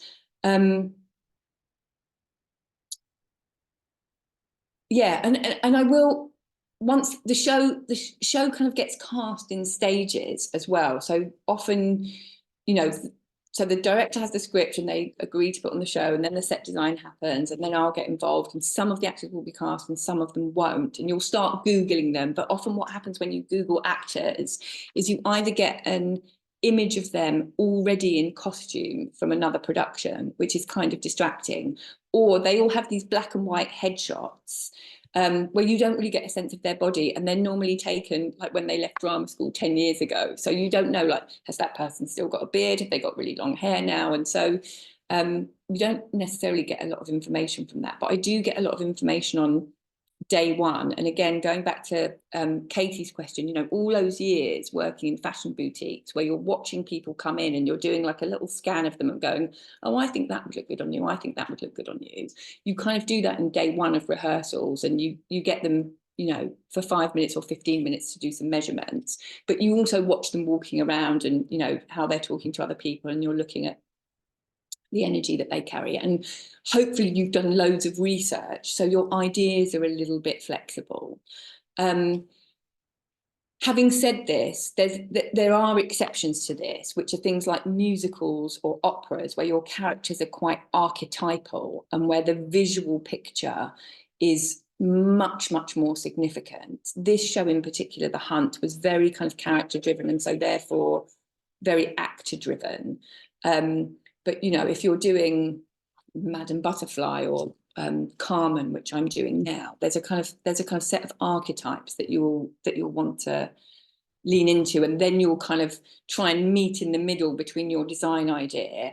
Yeah, and I will, once the show kind of gets cast in stages as well. So often, you know, so the director has the script and they agree to put on the show, and then the set design happens, and then I'll get involved, and some of the actors will be cast and some of them won't, and you'll start Googling them. But often what happens when you Google actors is you either get an image of them already in costume from another production, which is kind of distracting, or they all have these black and white headshots where you don't really get a sense of their body, and they're normally taken like when they left drama school 10 years ago. So you don't know, like, has that person still got a beard? Have they got really long hair now? And so you don't necessarily get a lot of information from that. But I do get a lot of information on day one. And again, going back to Katie's question, you know, all those years working in fashion boutiques where you're watching people come in and you're doing like a little scan of them and going, oh, I think that would look good on you. I think that would look good on you. You kind of do that in day one of rehearsals, and you get them, you know, for 5 minutes or 15 minutes to do some measurements. But you also watch them walking around and, you know, how they're talking to other people, and you're looking at the energy that they carry. And hopefully you've done loads of research, so your ideas are a little bit flexible. Having said this, there are exceptions to this, which are things like musicals or operas, where your characters are quite archetypal and where the visual picture is much, much more significant. This show in particular, The Hunt, was very kind of character driven, and so therefore very actor driven. But, you know, if you're doing Madame Butterfly or Carmen, which I'm doing now, there's a kind of set of archetypes that you'll want to lean into, and then you'll kind of try and meet in the middle between your design idea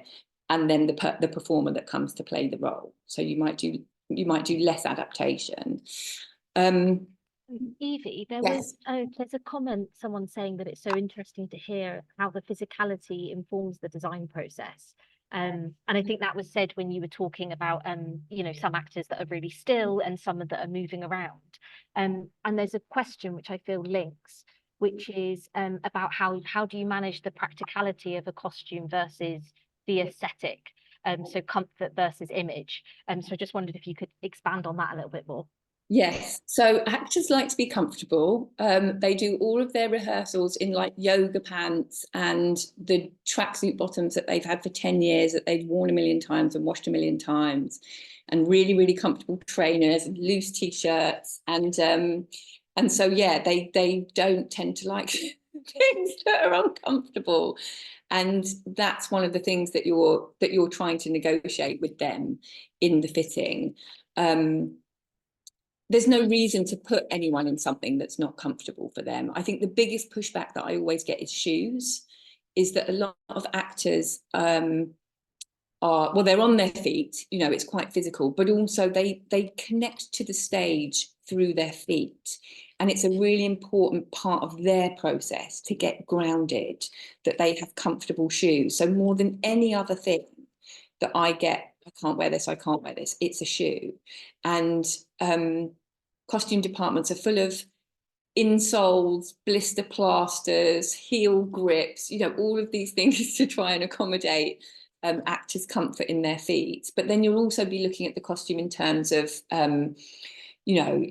and then the performer that comes to play the role. So you might do less adaptation. Evie, Yes. there's a comment, someone saying that it's so interesting to hear how the physicality informs the design process. And I think that was said when you were talking about, you know, some actors that are really still and some that are moving around. And there's a question which I feel links, which is about how do you manage the practicality of a costume versus the aesthetic? So comfort versus image. So I just wondered if you could expand on that a little bit more. Yes, so actors like to be comfortable. They do all of their rehearsals in like yoga pants and the tracksuit bottoms that they've had for 10 years, that they've worn a million times and washed a million times, and really, really comfortable trainers and loose t-shirts. And so, yeah, they don't tend to like things that are uncomfortable. And that's one of the things that you're trying to negotiate with them in the fitting. There's no reason to put anyone in something that's not comfortable for them. I think the biggest pushback that I always get is shoes, is that a lot of actors they're on their feet, you know, it's quite physical, but also they connect to the stage through their feet. And it's a really important part of their process to get grounded, that they have comfortable shoes. So more than any other thing that I get, I can't wear this, I can't wear this, it's a shoe. And costume departments are full of insoles, blister plasters, heel grips, you know, all of these things to try and accommodate actors' comfort in their feet. But then you'll also be looking at the costume in terms of, you know,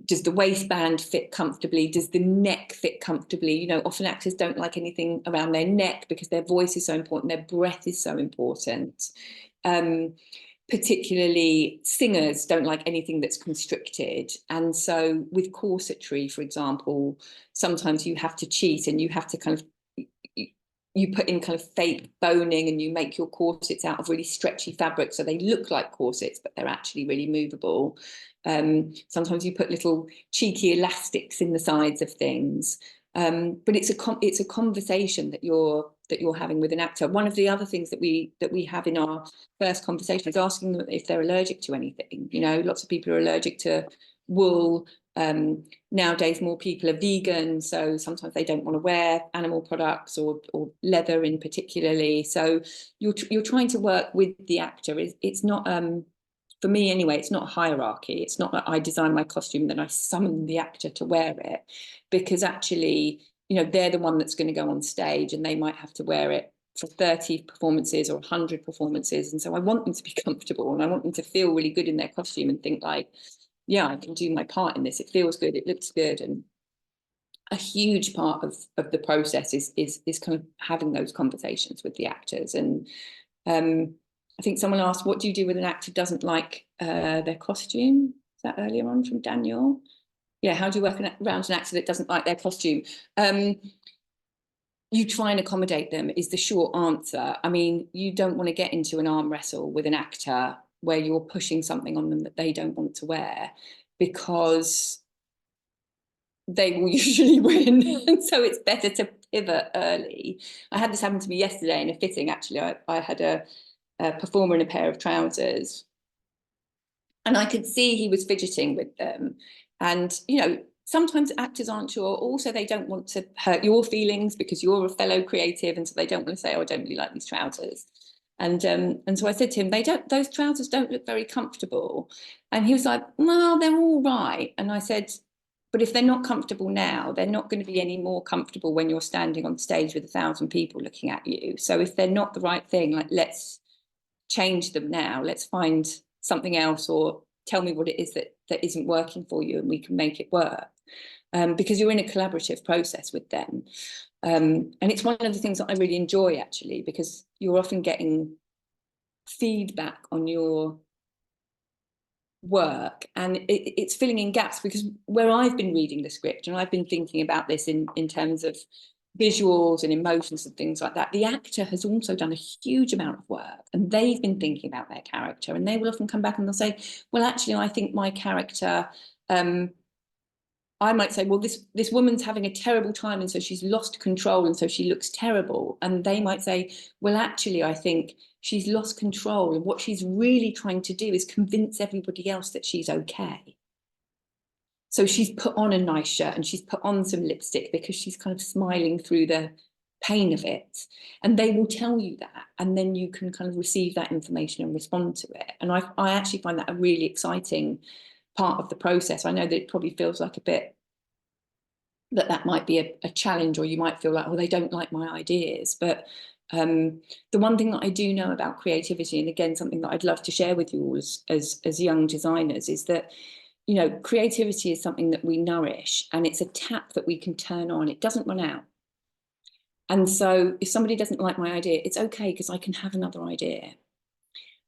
does the waistband fit comfortably? Does the neck fit comfortably? You know, often actors don't like anything around their neck because their voice is so important, their breath is so important. Particularly singers don't like anything that's constricted. And so with corsetry, for example, sometimes you have to cheat and you have to kind of, you put in kind of fake boning and you make your corsets out of really stretchy fabric so they look like corsets, but they're actually really movable. Sometimes you put little cheeky elastics in the sides of things. But it's a conversation that you're having with an actor. One of the other things that we have in our first conversation is asking them if they're allergic to anything. You know, lots of people are allergic to wool, Nowadays, more people are vegan, so sometimes they don't want to wear animal products or leather in particularly. So you're trying to work with the actor. It's not for me anyway, it's not a hierarchy. It's not that I design my costume and then I summon the actor to wear it, because actually, you know, they're the one that's going to go on stage and they might have to wear it for 30 performances or 100 performances. And so I want them to be comfortable and I want them to feel really good in their costume and think like, yeah, I can do my part in this. It feels good. It looks good. And a huge part of the process is kind of having those conversations with the actors. And I think someone asked, what do you do with an actor who doesn't like their costume? Is that earlier on from Daniel? Yeah, how do you work around an actor that doesn't like their costume? You try and accommodate them is the short answer. I mean, you don't want to get into an arm wrestle with an actor where you're pushing something on them that they don't want to wear, because they will usually win. And so it's better to pivot early. I had this happen to me yesterday in a fitting, actually. I had a performer in a pair of trousers and I could see he was fidgeting with them. And, you know, sometimes actors aren't sure. Also, they don't want to hurt your feelings because you're a fellow creative. And so they don't want to say, oh, I don't really like these trousers. And so I said to him, those trousers don't look very comfortable. And he was like, well, they're all right. And I said, but if they're not comfortable now, they're not going to be any more comfortable when you're standing on stage with 1,000 people looking at you. So if they're not the right thing, like, let's change them now. Let's find something else, or tell me what it is that isn't working for you and we can make it work. Because you're in a collaborative process with them. And it's one of the things that I really enjoy, actually, because you're often getting feedback on your work, and it's filling in gaps, because where I've been reading the script and I've been thinking about this in terms of visuals and emotions and things like that, the actor has also done a huge amount of work and they've been thinking about their character, and they will often come back and they'll say, well, actually, I think my character, I might say, well, this woman's having a terrible time and so she's lost control and so she looks terrible. And they might say, well, actually, I think she's lost control and what she's really trying to do is convince everybody else that she's okay. So she's put on a nice shirt and she's put on some lipstick because she's kind of smiling through the pain of it. And they will tell you that, and then you can kind of receive that information and respond to it. And I actually find that a really exciting part of the process. I know that it probably feels like a bit that might be a challenge, or you might feel like, oh, they don't like my ideas. But the one thing that I do know about creativity, and again, something that I'd love to share with you all as young designers, is that, you know, creativity is something that we nourish, and it's a tap that we can turn on. It doesn't run out. And so if somebody doesn't like my idea, it's okay, because I can have another idea.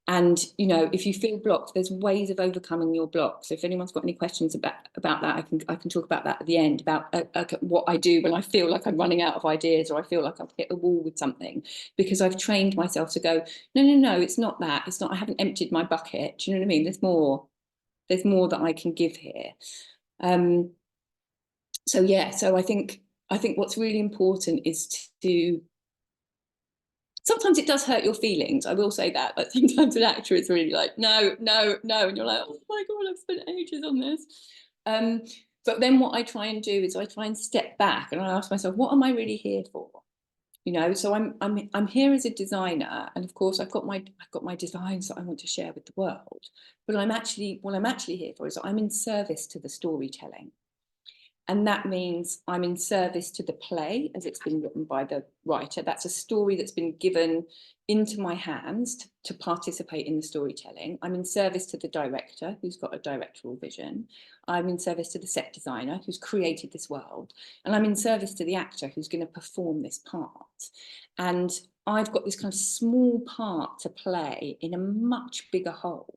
And, you know, if you feel blocked, there's ways of overcoming your blocks. So if anyone's got any questions about that, I can talk about that at the end, about what I do when I feel like I'm running out of ideas, or I feel like I've hit a wall with something, because I've trained myself to go, no, it's not that. It's not, I haven't emptied my bucket. Do you know what I mean? There's more that I can give here. So yeah, so I think what's really important is to, sometimes it does hurt your feelings, I will say that. Like, sometimes an actor is really like, no, and you're like, oh my God, I've spent ages on this. But then what I try and do is I try and step back and I ask myself, what am I really here for? You know, so I'm here as a designer, and of course I've got my designs that I want to share with the world. But what I'm actually here for is I'm in service to the storytelling. And that means I'm in service to the play as it's been written by the writer. That's a story that's been given into my hands to participate in the storytelling. I'm in service to the director, who's got a directorial vision. I'm in service to the set designer, who's created this world. And I'm in service to the actor, who's going to perform this part. And I've got this kind of small part to play in a much bigger whole.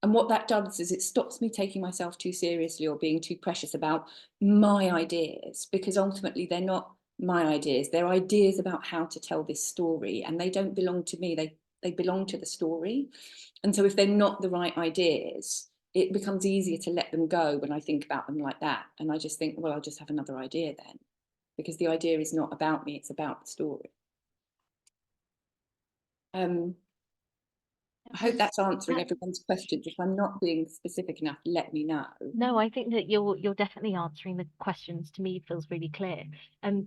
And what that does is it stops me taking myself too seriously or being too precious about my ideas, because ultimately they're not my ideas. They're ideas about how to tell this story, and they don't belong to me. They belong to the story. And so if they're not the right ideas, it becomes easier to let them go when I think about them like that. And I just think, well, I'll just have another idea then, because the idea is not about me, it's about the story. I hope that's answering everyone's questions. If I'm not being specific enough, let me know. No, I think that you're definitely answering the questions. To me, it feels really clear.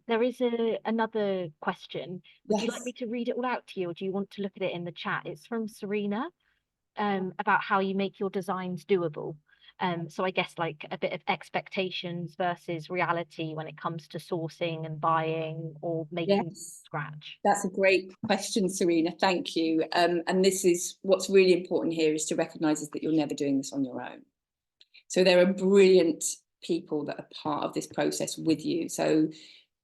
There is another question. Would you like Yes. me to read it all out to you, or do you want to look at it in the chat? It's from Serena, about how you make your designs doable. So I guess like a bit of expectations versus reality when it comes to sourcing and buying or making from Yes. scratch. That's a great question, Serena. Thank you. And this is what's really important here, is to recognise is that you're never doing this on your own. So there are brilliant people that are part of this process with you. So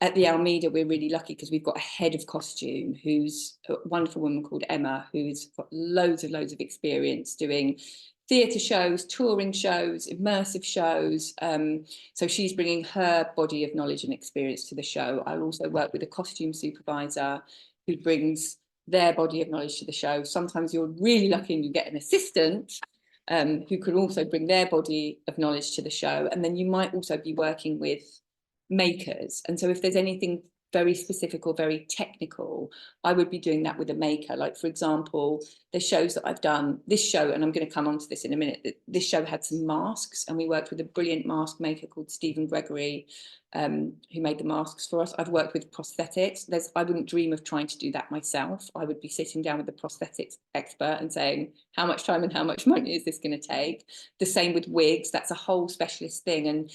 at the Almeida, we're really lucky because we've got a head of costume who's a wonderful woman called Emma, who's got loads of experience doing theatre shows, touring shows, immersive shows. So she's bringing her body of knowledge and experience to the show. I'll also work with a costume supervisor who brings their body of knowledge to the show. Sometimes you're really lucky and you get an assistant who can also bring their body of knowledge to the show. And then you might also be working with makers. And so if there's anything very specific or very technical, I would be doing that with a maker. Like, for example, the shows that I've done, this show, and I'm going to come on to this in a minute, this show had some masks, and we worked with a brilliant mask maker called Stephen Gregory, who made the masks for us. I've worked with prosthetics. I wouldn't dream of trying to do that myself. I would be sitting down with a prosthetics expert and saying, how much time and how much money is this going to take? The same with wigs. That's a whole specialist thing. And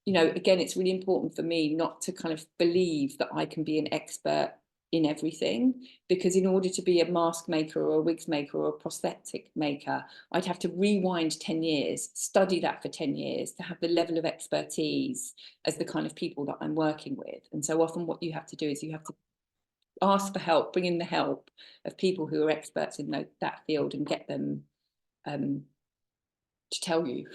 you know, again, it's really important for me not to kind of believe that I can be an expert in everything, because in order to be a mask maker or a wigs maker or a prosthetic maker, I'd have to rewind 10 years, study that for 10 years to have the level of expertise as the kind of people that I'm working with. And so often what you have to do is you have to ask for help, bring in the help of people who are experts in that field and get them to tell you.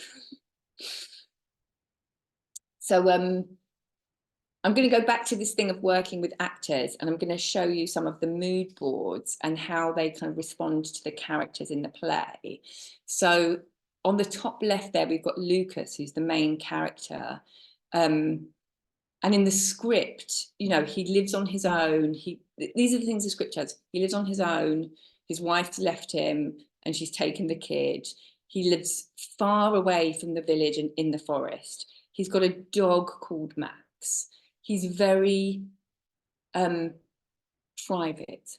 So I'm going to go back to this thing of working with actors, and I'm going to show you some of the mood boards and how they kind of respond to the characters in the play. So on the top left there, we've got Lucas, who's the main character. And in the script, you know, he lives on his own. These are the things the script has. He lives on his own. His wife's left him and she's taken the kid. He lives far away from the village and in the forest. He's got a dog called Max. He's very private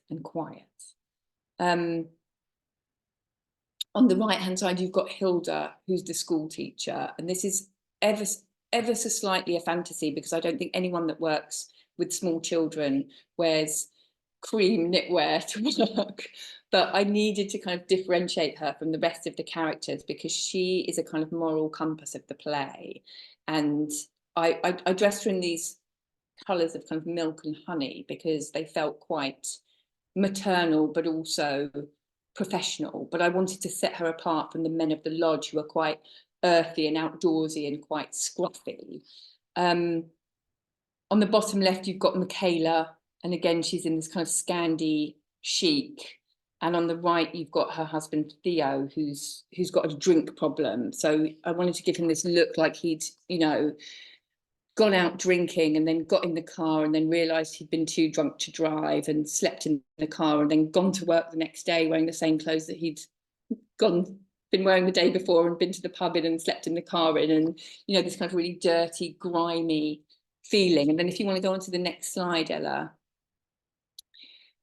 and quiet. On the right-hand side, you've got Hilda, who's the school teacher. And this is ever so slightly a fantasy, because I don't think anyone that works with small children wears cream knitwear to work. But I needed to kind of differentiate her from the rest of the characters, because she is a kind of moral compass of the play. And I dressed her in these colours of kind of milk and honey because they felt quite maternal, but also professional. But I wanted to set her apart from the men of the lodge, who are quite earthy and outdoorsy and quite scruffy. On the bottom left, you've got Michaela. And again, she's in this kind of Scandi chic. And on the right, you've got her husband, Theo, who's got a drink problem. So I wanted to give him this look like he'd, you know, gone out drinking and then got in the car and then realised he'd been too drunk to drive and slept in the car and then gone to work the next day wearing the same clothes that he'd been wearing the day before and been to the pub in and slept in the car in, and, you know, this kind of really dirty, grimy feeling. And then if you want to go on to the next slide, Ella,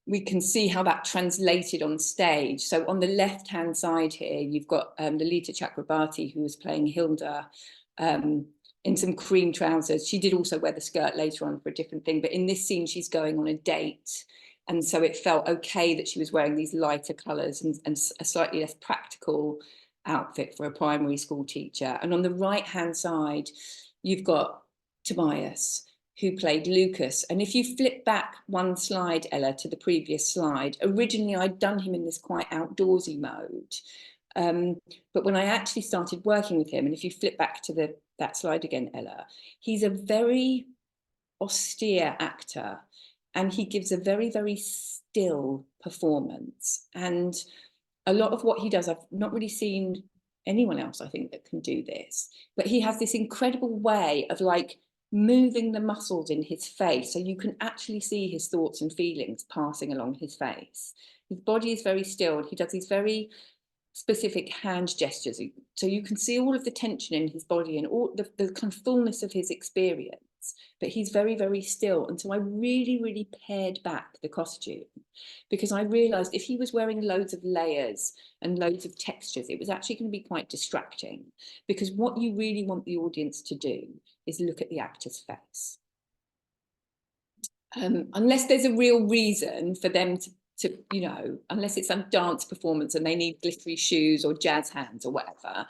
we can see how that translated on stage. So on the left-hand side here, you've got Lolita Chakrabarti, who was playing Hilda, in some cream trousers. She did also wear the skirt later on for a different thing, but in this scene, she's going on a date. And so it felt okay that she was wearing these lighter colours and a slightly less practical outfit for a primary school teacher. And on the right-hand side, you've got Tobias, who played Lucas. And if you flip back one slide, Ella, to the previous slide, originally I'd done him in this quite outdoorsy mode. But when I actually started working with him, and if you flip back to that slide again, Ella, he's a very austere actor, and he gives a very, very still performance. And a lot of what he does, I've not really seen anyone else, I think, that can do this, but he has this incredible way of like moving the muscles in his face, so you can actually see his thoughts and feelings passing along his face. His body is very still. He does these very specific hand gestures. So you can see all of the tension in his body and all the kind of fullness of his experience, but he's very, very still. And so I really, really pared back the costume, because I realized if he was wearing loads of layers and loads of textures, it was actually going to be quite distracting, because what you really want the audience to do is look at the actor's face. Unless there's a real reason for them to, you know, unless it's some dance performance and they need glittery shoes or jazz hands or whatever,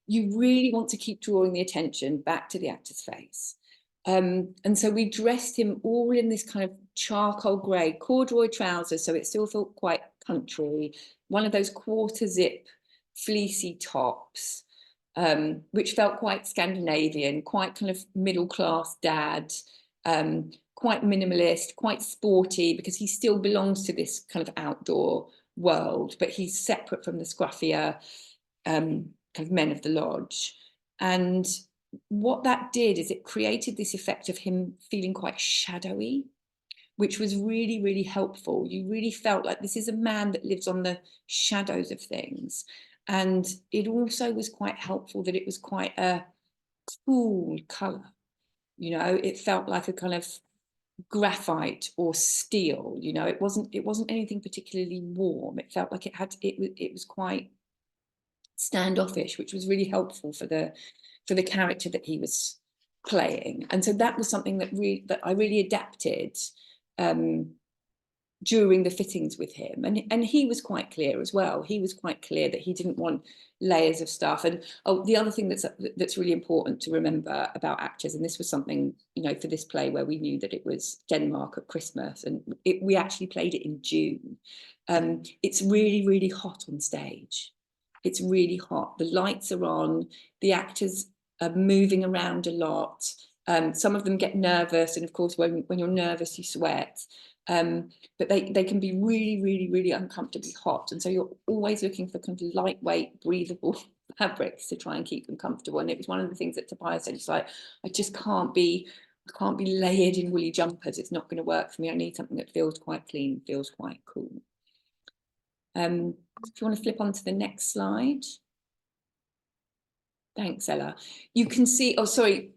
you really want to keep drawing the attention back to the actor's face. And so we dressed him all in this kind of charcoal grey corduroy trousers, so it still felt quite country, one of those quarter zip fleecy tops, which felt quite Scandinavian, quite kind of middle class dad, quite minimalist, quite sporty, because he still belongs to this kind of outdoor world, but he's separate from the scruffier kind of men of the lodge. And what that did is it created this effect of him feeling quite shadowy, which was really, really helpful. You really felt like this is a man that lives on the shadows of things. And it also was quite helpful that it was quite a cool colour. You know, it felt like a kind of graphite or steel. You know, it wasn't anything particularly warm. It felt like it was quite standoffish, which was really helpful for the character that he was playing. And so that was something that I really adapted during the fittings with him, and he was quite clear as well. He was quite clear that he didn't want layers of stuff. And the other thing that's really important to remember about actors, and this was something, you know, for this play where we knew that it was Denmark at Christmas, and we actually played it in June. It's really, really hot on stage. It's really hot. The lights are on. The actors are moving around a lot. Some of them get nervous, and of course, when you're nervous, you sweat. But they can be really, really, really uncomfortably hot. And so you're always looking for kind of lightweight, breathable fabrics to try and keep them comfortable. And it was one of the things that Tobias said, it's like, I can't be layered in woolly jumpers. It's not going to work for me. I need something that feels quite clean, feels quite cool. If you want to flip on to the next slide. Thanks, Ella. You can see, oh, sorry,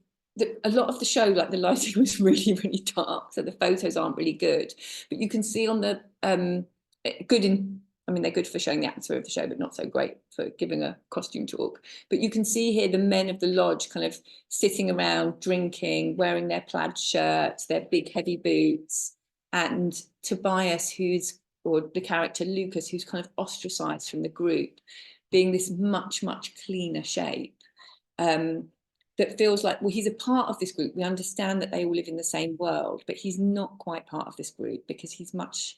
a lot of the show, like the lighting was really, really dark, so the photos aren't really good. But you can see on the they're good for showing the atmosphere of the show, but not so great for giving a costume talk. But you can see here the men of the lodge kind of sitting around, drinking, wearing their plaid shirts, their big heavy boots, and Tobias, or the character Lucas, who's kind of ostracized from the group, being this much, much cleaner shape. That feels like, well, he's a part of this group. We understand that they all live in the same world, but he's not quite part of this group because he's much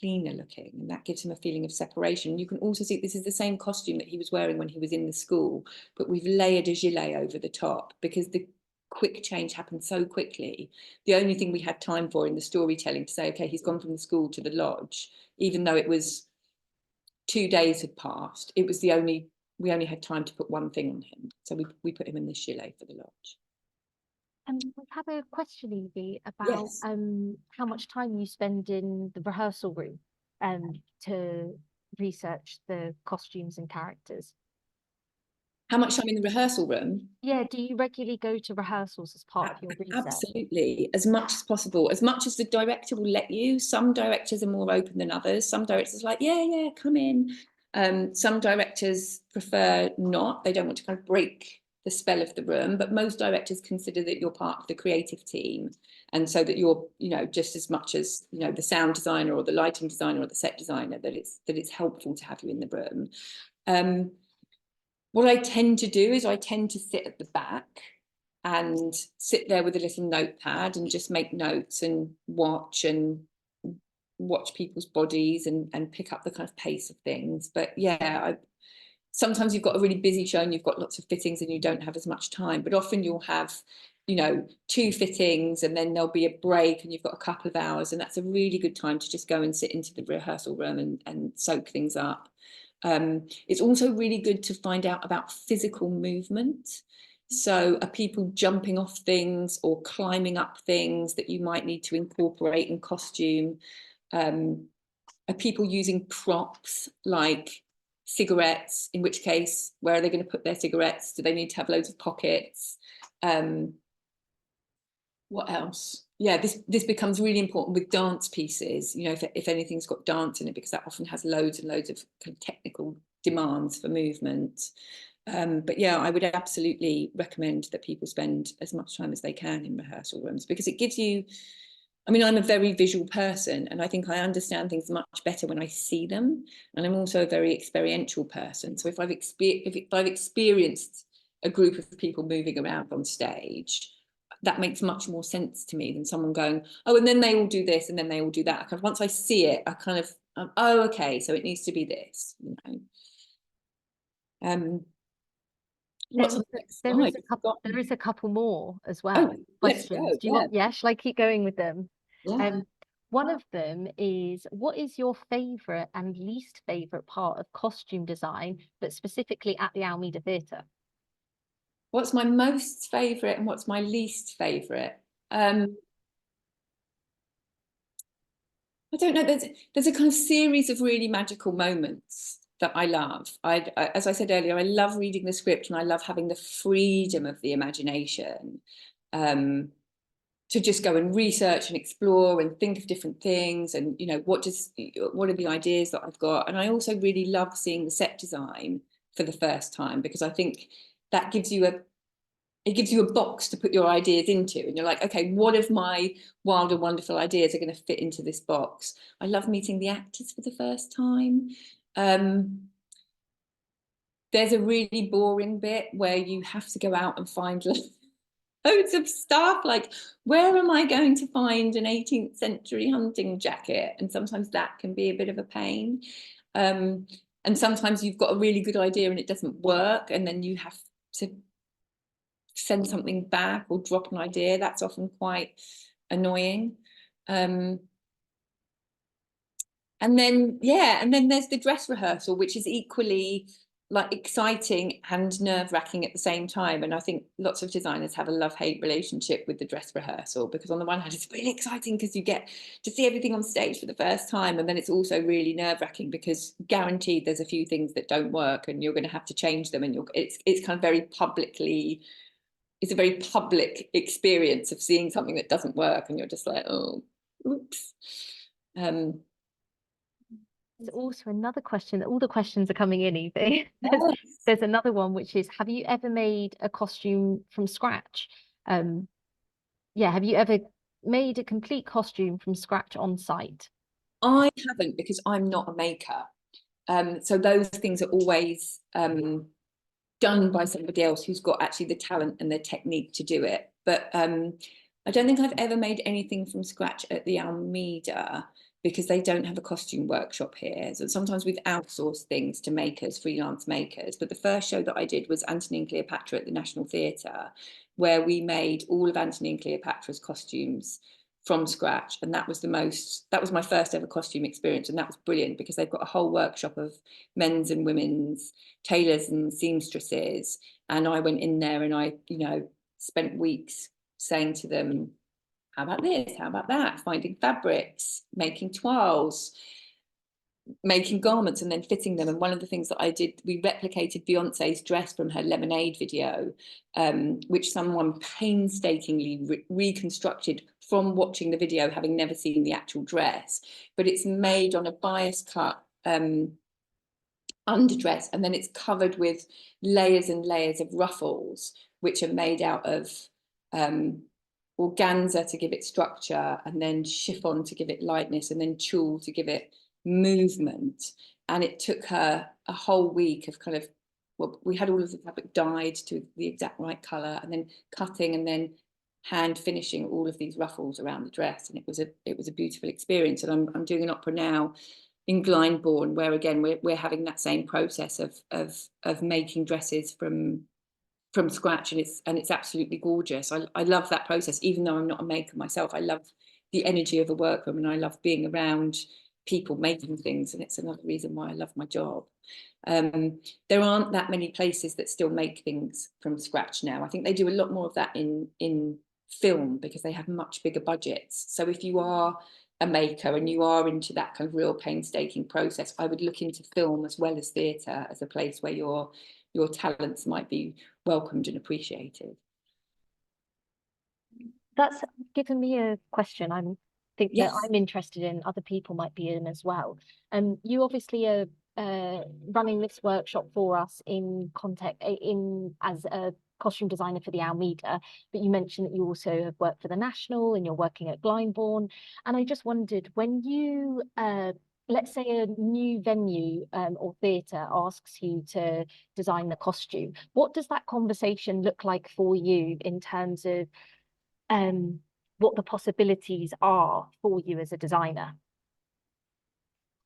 cleaner looking, and that gives him a feeling of separation. You can also see this is the same costume that he was wearing when he was in the school, but we've layered a gilet over the top because the quick change happened so quickly. The only thing we had time for in the storytelling to say, okay, he's gone from the school to the lodge, even though it was 2 days had passed, we only had time to put one thing on him. So we put him in this gilet for the lodge. We have a question, Evie, about Yes. how much time you spend in the rehearsal room to research the costumes and characters. How much time in the rehearsal room? Yeah, do you regularly go to rehearsals as part of your research? Absolutely, as much as possible, as much as the director will let you. Some directors are more open than others. Some directors are like, yeah, come in. Some directors prefer not. They don't want to kind of break the spell of the room, but most directors consider that you're part of the creative team, and so that you're, you know, just as much as, you know, the sound designer or the lighting designer or the set designer, that it's helpful to have you in the room. What I tend to do is I tend to sit at the back and sit there with a little notepad and just make notes and watch people's bodies and pick up the kind of pace of things. But yeah, sometimes you've got a really busy show and you've got lots of fittings and you don't have as much time, but often you'll have, you know, 2 fittings and then there'll be a break and you've got a couple of hours, and that's a really good time to just go and sit into the rehearsal room and soak things up. It's also really good to find out about physical movement. So are people jumping off things or climbing up things that you might need to incorporate in costume? Are people using props like cigarettes, in which case, where are they going to put their cigarettes? Do they need to have loads of pockets? What else? Yeah, this becomes really important with dance pieces, you know, if anything's got dance in it, because that often has loads and loads of kind of technical demands for movement. But yeah, I would absolutely recommend that people spend as much time as they can in rehearsal rooms, because it gives you, I mean, I'm a very visual person, and I think I understand things much better when I see them. And I'm also a very experiential person. So if I've experienced a group of people moving around on stage, that makes much more sense to me than someone going, oh, and then they all do this, and then they all do that. Once I see it, I kind of, oh, okay, so it needs to be this, you know. What's on the next slide? There is a couple more as well. Oh, let's Questions. go. Do you want, yeah, shall I keep going with them? Yeah. One of them is, what is your favorite and least favorite part of costume design, but specifically at the Almeida Theatre? What's my most favorite and what's my least favorite? I don't know. There's a kind of series of really magical moments that I love. As I said earlier, I love reading the script, and I love having the freedom of the imagination to just go and research and explore and think of different things, and you know, what are the ideas that I've got. And I also really love seeing the set design for the first time, because I think that gives you a box to put your ideas into, and you're like, okay, what of my wild and wonderful ideas are going to fit into this box? I love meeting the actors for the first time. There's a really boring bit where you have to go out and find loads of stuff, like, where am I going to find an 18th century hunting jacket? And sometimes that can be a bit of a pain. And sometimes you've got a really good idea and it doesn't work, and then you have to send something back or drop an idea. That's often quite annoying. And then there's the dress rehearsal, which is equally like exciting and nerve-wracking at the same time. And I think lots of designers have a love-hate relationship with the dress rehearsal, because on the one hand it's really exciting because you get to see everything on stage for the first time, and then it's also really nerve-wracking because guaranteed there's a few things that don't work and you're going to have to change them, and it's kind of very publicly, it's a very public experience of seeing something that doesn't work, and you're just like, oh, oops. There's also another question. All the questions are coming in, Evie. Yes. There's another one, which is, have you ever made a costume from scratch? Yeah, have you ever made a complete costume from scratch on site? I haven't, because I'm not a maker. So those things are always done by somebody else who's got actually the talent and the technique to do it. But I don't think I've ever made anything from scratch at the Almeida, because they don't have a costume workshop here. So sometimes we've outsourced things to makers, freelance makers. But the first show that I did was Antony and Cleopatra at the National Theatre, where we made all of Antony and Cleopatra's costumes from scratch. And that was my first ever costume experience. And that was brilliant, because they've got a whole workshop of men's and women's tailors and seamstresses. And I went in there and I, you know, spent weeks saying to them, how about this? How about that? Finding fabrics, making toiles, making garments, and then fitting them. And one of the things that I did, we replicated Beyonce's dress from her Lemonade video, which someone painstakingly reconstructed from watching the video, having never seen the actual dress. But it's made on a bias cut underdress, and then it's covered with layers and layers of ruffles, which are made out of organza to give it structure, and then chiffon to give it lightness, and then tulle to give it movement. And it took her a whole week of kind of, well, we had all of the fabric dyed to the exact right color, and then cutting, and then hand finishing all of these ruffles around the dress. And it was a beautiful experience. And I'm doing an opera now in Glyndebourne, where again we're having that same process of making dresses from scratch, and it's absolutely gorgeous. I love that process, even though I'm not a maker myself. I love the energy of a workroom, and I love being around people making things, and it's another reason why I love my job. There aren't that many places that still make things from scratch now. I think they do a lot more of that in film, because they have much bigger budgets. So if you are a maker and you are into that kind of real painstaking process, I would look into film as well as theatre as a place where your talents might be welcomed and appreciated. That's given me a question I think Yes. that I'm interested in, other people might be in as well. You obviously are running this workshop for us in context as a costume designer for the Almeida, but you mentioned that you also have worked for the National and you're working at Glyndebourne. And I just wondered, when you let's say a new venue or theatre asks you to design the costume, what does that conversation look like for you in terms of what the possibilities are for you as a designer?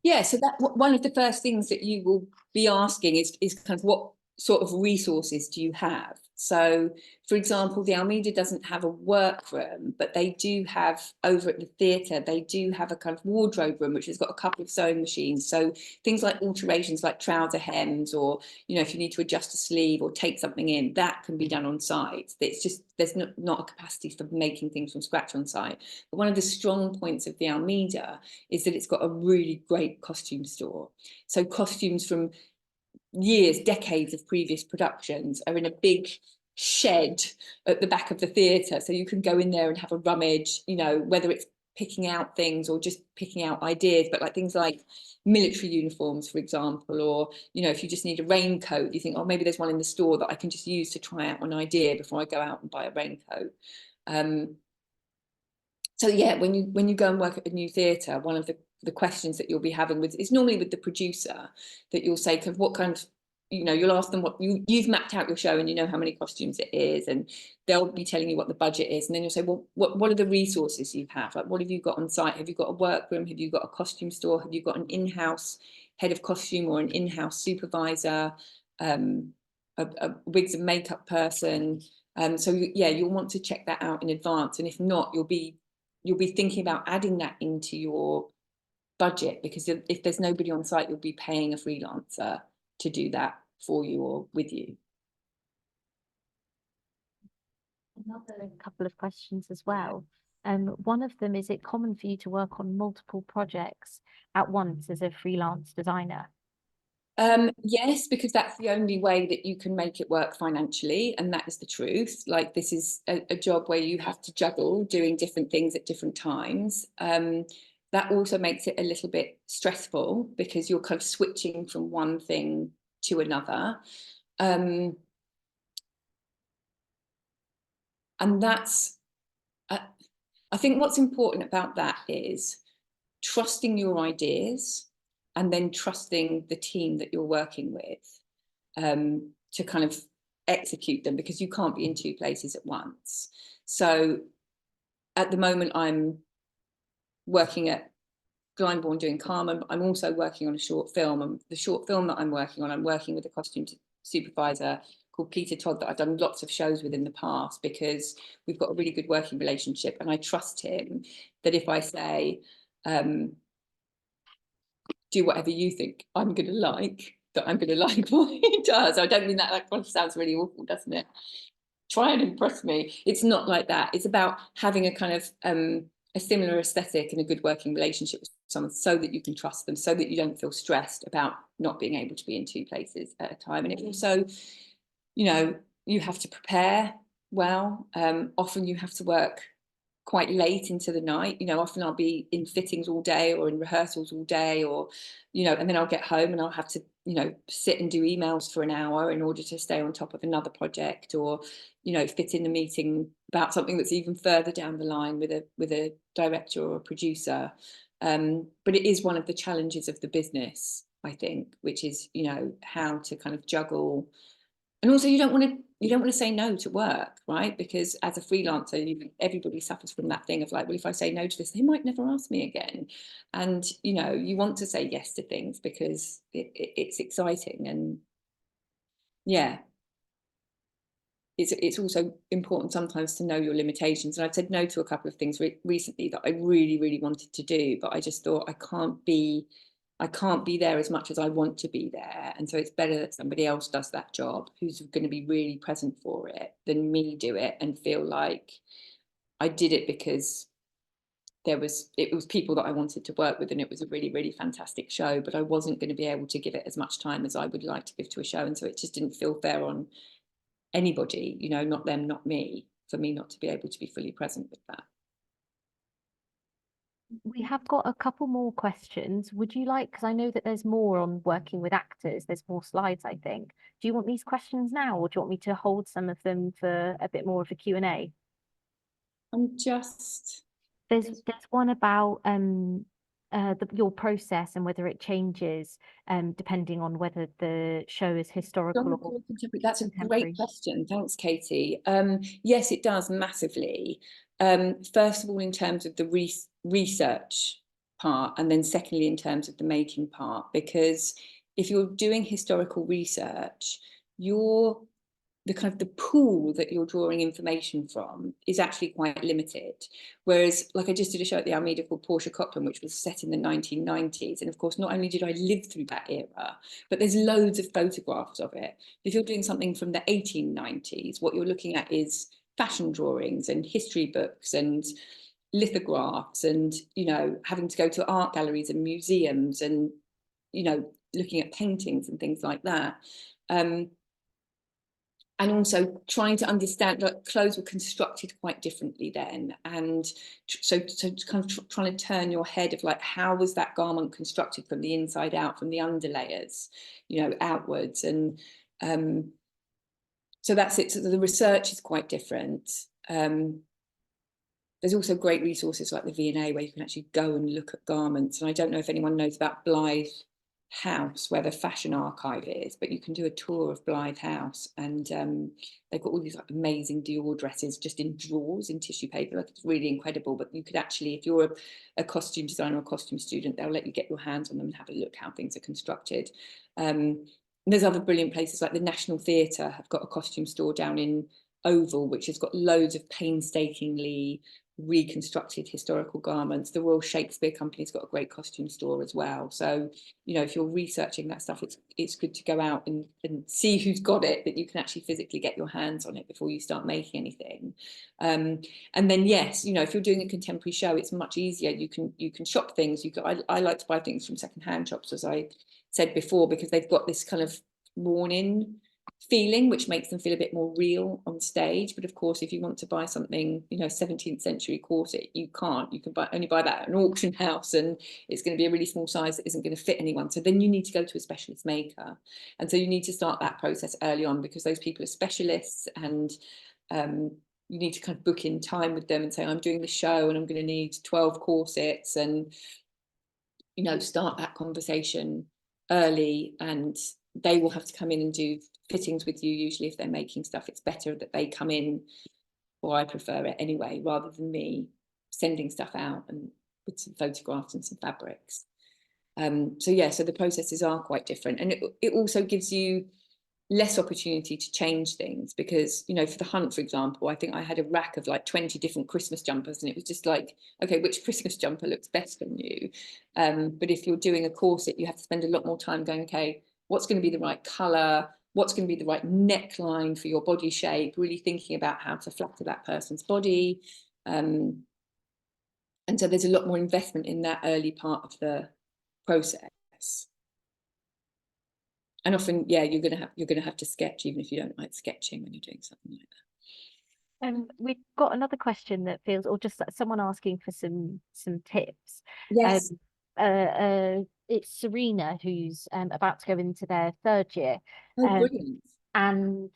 Yeah, so that one of the first things that you will be asking is kind of what sort of resources do you have? So, for example, the Almeida doesn't have a workroom, but they do have, over at the theatre, they do have a kind of wardrobe room, which has got a couple of sewing machines. So things like alterations like trouser hems, or, you know, if you need to adjust a sleeve or take something in, that can be done on site. It's just, there's not a capacity for making things from scratch on site. But one of the strong points of the Almeida is that it's got a really great costume store. So costumes from years, decades of previous productions are in a big shed at the back of the theatre. So you can go in there and have a rummage, you know, whether it's picking out things or just picking out ideas, but like things like military uniforms, for example, or, you know, if you just need a raincoat, you think, oh, maybe there's one in the store that I can just use to try out an idea before I go out and buy a raincoat. So yeah, when you go and work at a new theatre, one of the questions that you'll be having with is normally with the producer, that you'll say, what kind of, you know, you'll ask them what you've mapped out your show and you know how many costumes it is, and they'll be telling you what the budget is, and then you'll say, well, what are the resources you have? Like, what have you got on site? Have you got a workroom? Have you got a costume store? Have you got an in-house head of costume or an in-house supervisor, a wigs and makeup person? So yeah, you'll want to check that out in advance, and if not, you'll be thinking about adding that into your budget, because if there's nobody on site, you'll be paying a freelancer to do that for you or with you. Another couple of questions as well. One of them, is it common for you to work on multiple projects at once as a freelance designer? Yes, because that's the only way that you can make it work financially, and that is the truth. Like, this is a job where you have to juggle doing different things at different times. That also makes it a little bit stressful because you're kind of switching from one thing to another. And that's, I think what's important about that is trusting your ideas and then trusting the team that you're working with to kind of execute them, because you can't be in two places at once. So at the moment, I'm working at Glyndebourne doing Carmen. I'm also working on a short film, and the short film that I'm working on, I'm working with a costume supervisor called Peter Todd that I've done lots of shows with in the past, because we've got a really good working relationship, and I trust him that if I say, do whatever you think I'm going to like, that I'm going to like what he does. I don't mean that, kind of sounds really awful, doesn't it? Try and impress me. It's not like that. It's about having a kind of a similar aesthetic and a good working relationship with someone, so that you can trust them, so that you don't feel stressed about not being able to be in two places at a time. And it also, you know, you have to prepare well. Often you have to work quite late into the night. You know, often I'll be in fittings all day or in rehearsals all day, or, you know, and then I'll get home and I'll have to, you know, sit and do emails for an hour in order to stay on top of another project, or, you know, fit in a meeting about something that's even further down the line with a director or a producer. But it is one of the challenges of the business, I think, which is, you know, how to kind of juggle. And also, you don't want to say no to work, right? Because as a freelancer, everybody suffers from that thing of like, well, if I say no to this, they might never ask me again. And, you know, you want to say yes to things because it's exciting. And yeah, it's also important sometimes to know your limitations. And I've said no to a couple of things recently that I really, really wanted to do, but I just thought I can't be there as much as I want to be there. And so it's better that somebody else does that job, who's going to be really present for it, than me do it and feel like I did it because it was people that I wanted to work with, and it was a really, really fantastic show, but I wasn't going to be able to give it as much time as I would like to give to a show. And so it just didn't feel fair on anybody, you know, not them, not me, for me not to be able to be fully present with that. We have got a couple more questions. Would you like, because I know that there's more on working with actors, there's more slides, I think. Do you want these questions now, or do you want me to hold some of them for a bit more of a Q&A? There's one about your process and whether it changes depending on whether the show is historical or That's a great question. Thanks, Katie. Yes, it does massively. First of all, in terms of the research part, and then secondly, in terms of the making part, because if you're doing historical research, the pool that you're drawing information from is actually quite limited. Whereas, like, I just did a show at the Almeida called Portia Copland, which was set in the 1990s. And of course, not only did I live through that era, but there's loads of photographs of it. If you're doing something from the 1890s, what you're looking at is fashion drawings and history books and lithographs and, you know, having to go to art galleries and museums and, you know, looking at paintings and things like that. And also trying to understand that clothes were constructed quite differently then. And so kind of trying to turn your head of like, how was that garment constructed from the inside out, from the underlayers, you know, outwards. And so that's it. So the research is quite different. There's also great resources like the V&A where you can actually go and look at garments. And I don't know if anyone knows about Blythe House, where the fashion archive is, but you can do a tour of Blythe House, and they've got all these like amazing Dior dresses just in drawers in tissue paper. Like, it's really incredible. But you could actually, if you're a costume designer or a costume student, they'll let you get your hands on them and have a look how things are constructed. There's other brilliant places like the National Theatre have got a costume store down in Oval, which has got loads of painstakingly reconstructed historical garments. The Royal Shakespeare Company's got a great costume store as well. So, you know, if you're researching that stuff, it's good to go out and see who's got it, that you can actually physically get your hands on it before you start making anything. And then, yes, you know, if you're doing a contemporary show, it's much easier. You can shop things. I like to buy things from secondhand shops, as I said before, because they've got this kind of worn-in feeling, which makes them feel a bit more real on stage. But of course, if you want to buy something, you know, 17th century corset, you can't. You can only buy that at an auction house, and it's going to be a really small size that isn't going to fit anyone. So then you need to go to a specialist maker, and so you need to start that process early on, because those people are specialists, and you need to kind of book in time with them and say, I'm doing the show and I'm going to need 12 corsets, and, you know, start that conversation early. And they will have to come in and do fittings with you. Usually if they're making stuff, it's better that they come in, or I prefer it anyway, rather than me sending stuff out and with some photographs and some fabrics. So yeah, so the processes are quite different, and it also gives you less opportunity to change things, because, you know, for the hunt, for example, I think I had a rack of like 20 different Christmas jumpers, and it was just like, okay, which Christmas jumper looks best on you? But if you're doing a corset, you have to spend a lot more time going, okay, what's going to be the right color? What's going to be the right neckline for your body shape? Really thinking about how to flatter that person's body. And so there's a lot more investment in that early part of the process. And often, yeah, you're gonna have to sketch, even if you don't like sketching, when you're doing something like that. We've got another question that feels, or just someone asking for some tips. Yes. It's Serena, who's about to go into their third year. Oh, brilliant. And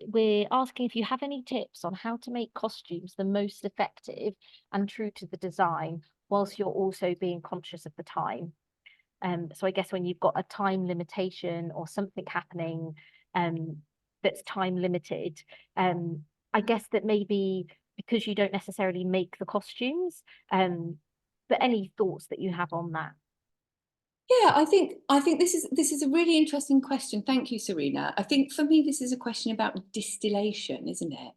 we're asking if you have any tips on how to make costumes the most effective and true to the design, whilst you're also being conscious of the time. So I guess when you've got a time limitation or something happening that's time limited, I guess that maybe because you don't necessarily make the costumes, but any thoughts that you have on that? Yeah, I think this is a really interesting question. Thank you, Serena. I think for me, this is a question about distillation, isn't it?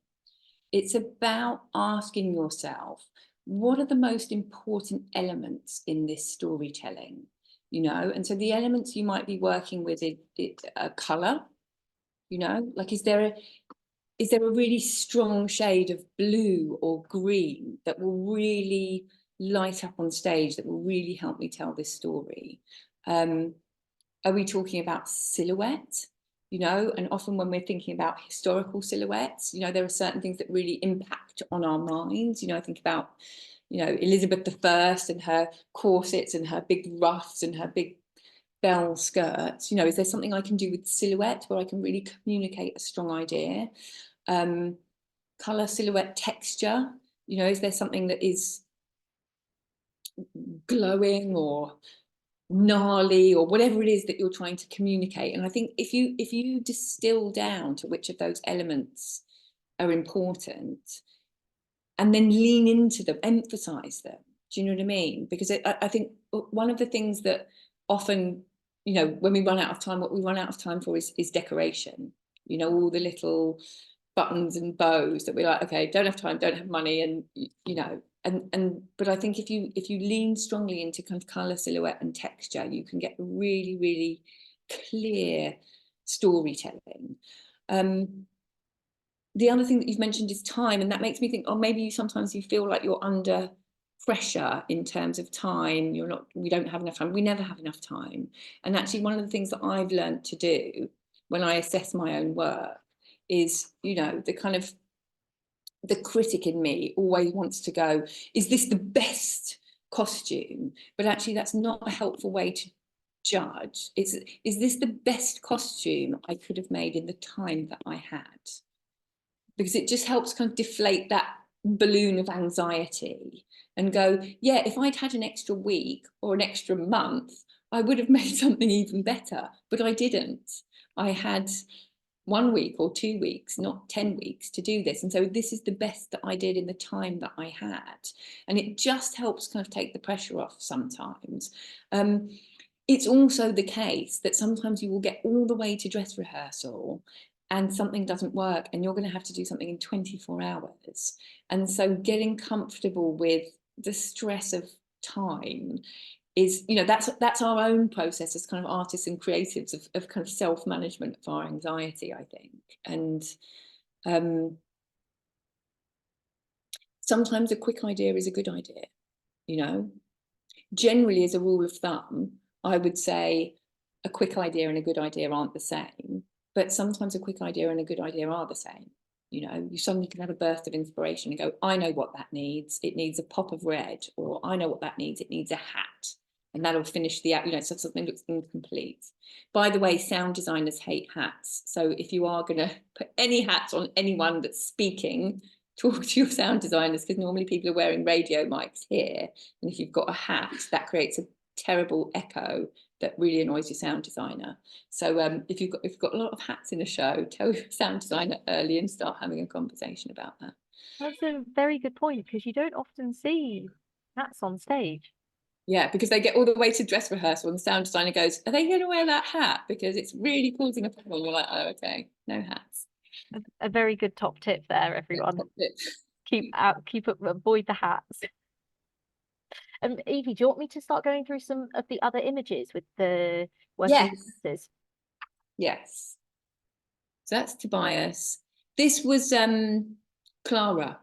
It's about asking yourself, what are the most important elements in this storytelling? You know, and so the elements you might be working with is color, you know, like, is there is there a really strong shade of blue or green that will really light up on stage, that will really help me tell this story? Are we talking about silhouette? You know, and often when we're thinking about historical silhouettes, you know, there are certain things that really impact on our minds. You know, I think about, you know, Elizabeth I and her corsets and her big ruffs and her big bell skirts. You know, is there something I can do with silhouette where I can really communicate a strong idea? Color, silhouette, texture. You know, is there something that is glowing or gnarly or whatever it is that you're trying to communicate? And I think if you distill down to which of those elements are important and then lean into them, emphasize them, do you know what I mean? Because I think one of the things that often, you know, when we run out of time, what we run out of time for is decoration. You know, all the little buttons and bows that we're like, okay, don't have time, don't have money, and you know, but I think if you lean strongly into kind of color, silhouette and texture, you can get really, really clear storytelling. The other thing that you've mentioned is time, and that makes me think, oh, maybe sometimes you feel like you're under pressure in terms of time. We don't have enough time. We never have enough time. And actually, one of the things that I've learned to do when I assess my own work is, you know, the critic in me always wants to go, is this the best costume? But actually, that's not a helpful way to judge. Is this the best costume I could have made in the time that I had? Because it just helps kind of deflate that balloon of anxiety and go, yeah, if I'd had an extra week or an extra month, I would have made something even better, but I didn't. I had 1 week or 2 weeks, not 10 weeks to do this. And so this is the best that I did in the time that I had. And it just helps kind of take the pressure off sometimes. It's also the case that sometimes you will get all the way to dress rehearsal and something doesn't work and you're going to have to do something in 24 hours. And so getting comfortable with the stress of time is, you know, that's our own process as kind of artists and creatives of kind of self-management of our anxiety, I think. And sometimes a quick idea is a good idea, you know. Generally, as a rule of thumb, I would say a quick idea and a good idea aren't the same, but sometimes a quick idea and a good idea are the same. You know, you suddenly can have a burst of inspiration and go, I know what that needs. It needs a pop of red, or I know what that needs. It needs a hat. And that'll finish the, you know, so something looks incomplete. By the way, sound designers hate hats. So if you are going to put any hats on anyone that's speaking, talk to your sound designers, because normally people are wearing radio mics here. And if you've got a hat, that creates a terrible echo that really annoys your sound designer. So if you've got a lot of hats in a show, tell your sound designer early and start having a conversation about that. That's a very good point, because you don't often see hats on stage. Yeah, because they get all the way to dress rehearsal and the sound designer goes, are they going to wear that hat? Because it's really causing a problem. You're like, oh, okay, no hats. A very good top tip there, everyone. Avoid the hats. Evie, do you want me to start going through some of the other images with the working pieces? Yes. So that's Tobias. This was Clara,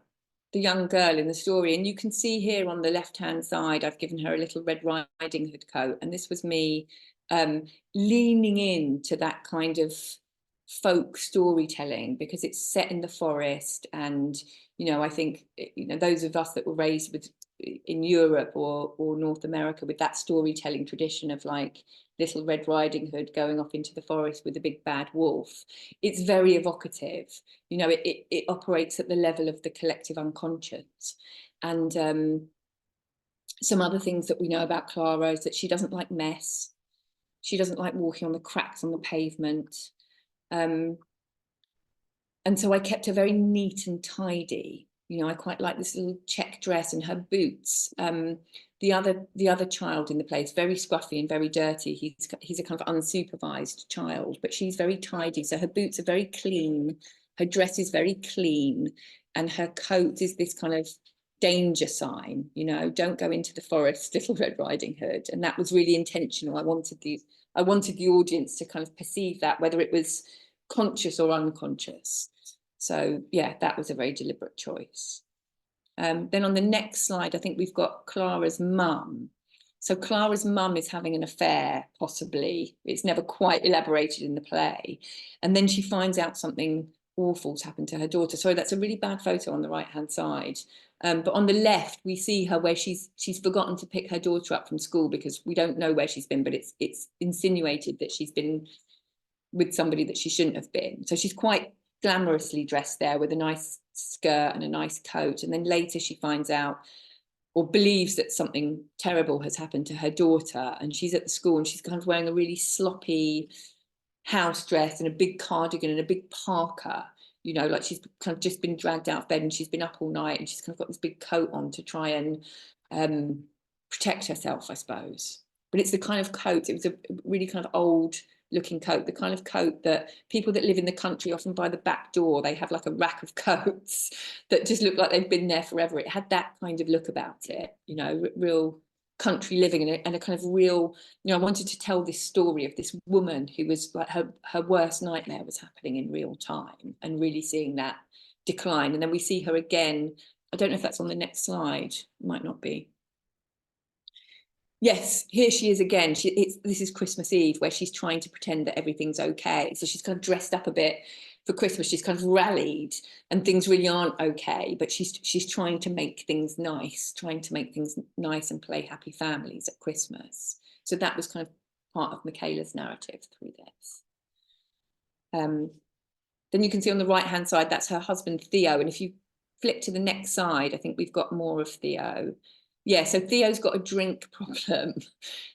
the young girl in the story. And you can see here on the left-hand side, I've given her a little Red Riding Hood coat. And this was me leaning into that kind of folk storytelling, because it's set in the forest. And, you know, I think, you know, those of us that were raised in Europe or North America with that storytelling tradition of like Little Red Riding Hood going off into the forest with a big bad wolf, it's very evocative. You know, it operates at the level of the collective unconscious. And some other things that we know about Clara is that she doesn't like mess. She doesn't like walking on the cracks on the pavement. And so I kept her very neat and tidy. You know, I quite like this little check dress and her boots. The other child in the play is very scruffy and very dirty. He's a kind of unsupervised child, but she's very tidy. So her boots are very clean. Her dress is very clean. And her coat is this kind of danger sign, you know, don't go into the forest, Little Red Riding Hood. And that was really intentional. I wanted the audience to kind of perceive that, whether it was conscious or unconscious. So yeah, that was a very deliberate choice. Then on the next slide, I think we've got Clara's mum. So Clara's mum is having an affair, possibly. It's never quite elaborated in the play. And then she finds out something awful's happened to her daughter. Sorry, that's a really bad photo on the right-hand side. But on the left, we see her where she's forgotten to pick her daughter up from school, because we don't know where she's been, but it's insinuated that she's been with somebody that she shouldn't have been. So she's quite glamorously dressed there with a nice skirt and a nice coat. And then later she finds out, or believes, that something terrible has happened to her daughter. And she's at the school and she's kind of wearing a really sloppy house dress and a big cardigan and a big parka, you know, like she's kind of just been dragged out of bed and she's been up all night, and she's kind of got this big coat on to try and protect herself, I suppose. But it's the kind of coat, it was a really kind of old looking coat, the kind of coat that people that live in the country often by the back door, they have like a rack of coats that just look like they've been there forever. It had that kind of look about it, you know, real country living, and a kind of real, you know, I wanted to tell this story of this woman who was like, her worst nightmare was happening in real time, and really seeing that decline. And then we see her again, I don't know if that's on the next slide, might not be. Yes, here she is again. This is Christmas Eve, where she's trying to pretend that everything's okay. So she's kind of dressed up a bit for Christmas. She's kind of rallied, and things really aren't okay. But she's trying to make things nice, and play happy families at Christmas. So that was kind of part of Michaela's narrative through this. Then you can see on the right-hand side, that's her husband Theo. And if you flip to the next side, I think we've got more of Theo. Yeah, so Theo's got a drink problem,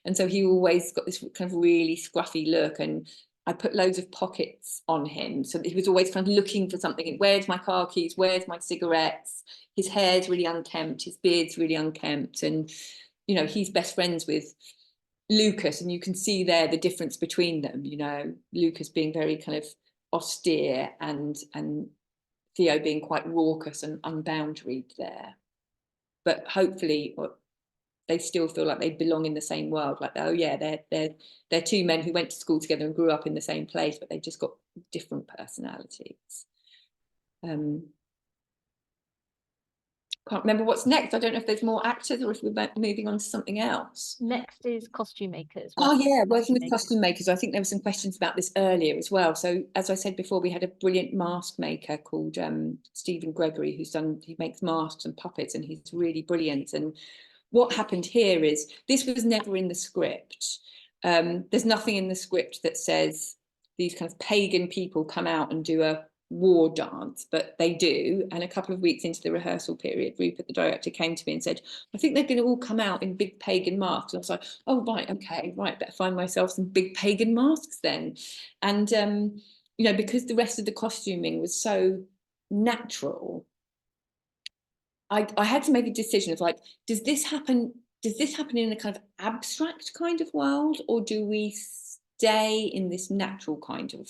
and so he always got this kind of really scruffy look, and I put loads of pockets on him, so that he was always kind of looking for something. Where's my car keys? Where's my cigarettes? His hair's really unkempt, his beard's really unkempt, and you know, he's best friends with Lucas, and you can see there the difference between them. You know, Lucas being very kind of austere, and Theo being quite raucous and unboundaried there. But hopefully they still feel like they belong in the same world. Like, oh yeah, they're two men who went to school together and grew up in the same place, but they just got different personalities. Can't remember what's next. I don't know if there's more actors or if we're moving on to something else. Next is costume makers. Oh yeah, working with costume makers. I think there were some questions about this earlier as well. So as I said before, we had a brilliant mask maker called Stephen Gregory, he makes masks and puppets, and he's really brilliant. And what happened here is, this was never in the script. There's nothing in the script that says these kind of pagan people come out and do a war dance, but they do. And a couple of weeks into the rehearsal period, Rupert, the director, came to me and said, I think they're going to all come out in big pagan masks. And I was like, oh right, okay, right, better find myself some big pagan masks then. And you know, because the rest of the costuming was so natural, I had to make a decision of like, does this happen in a kind of abstract kind of world, or do we stay in this natural kind of,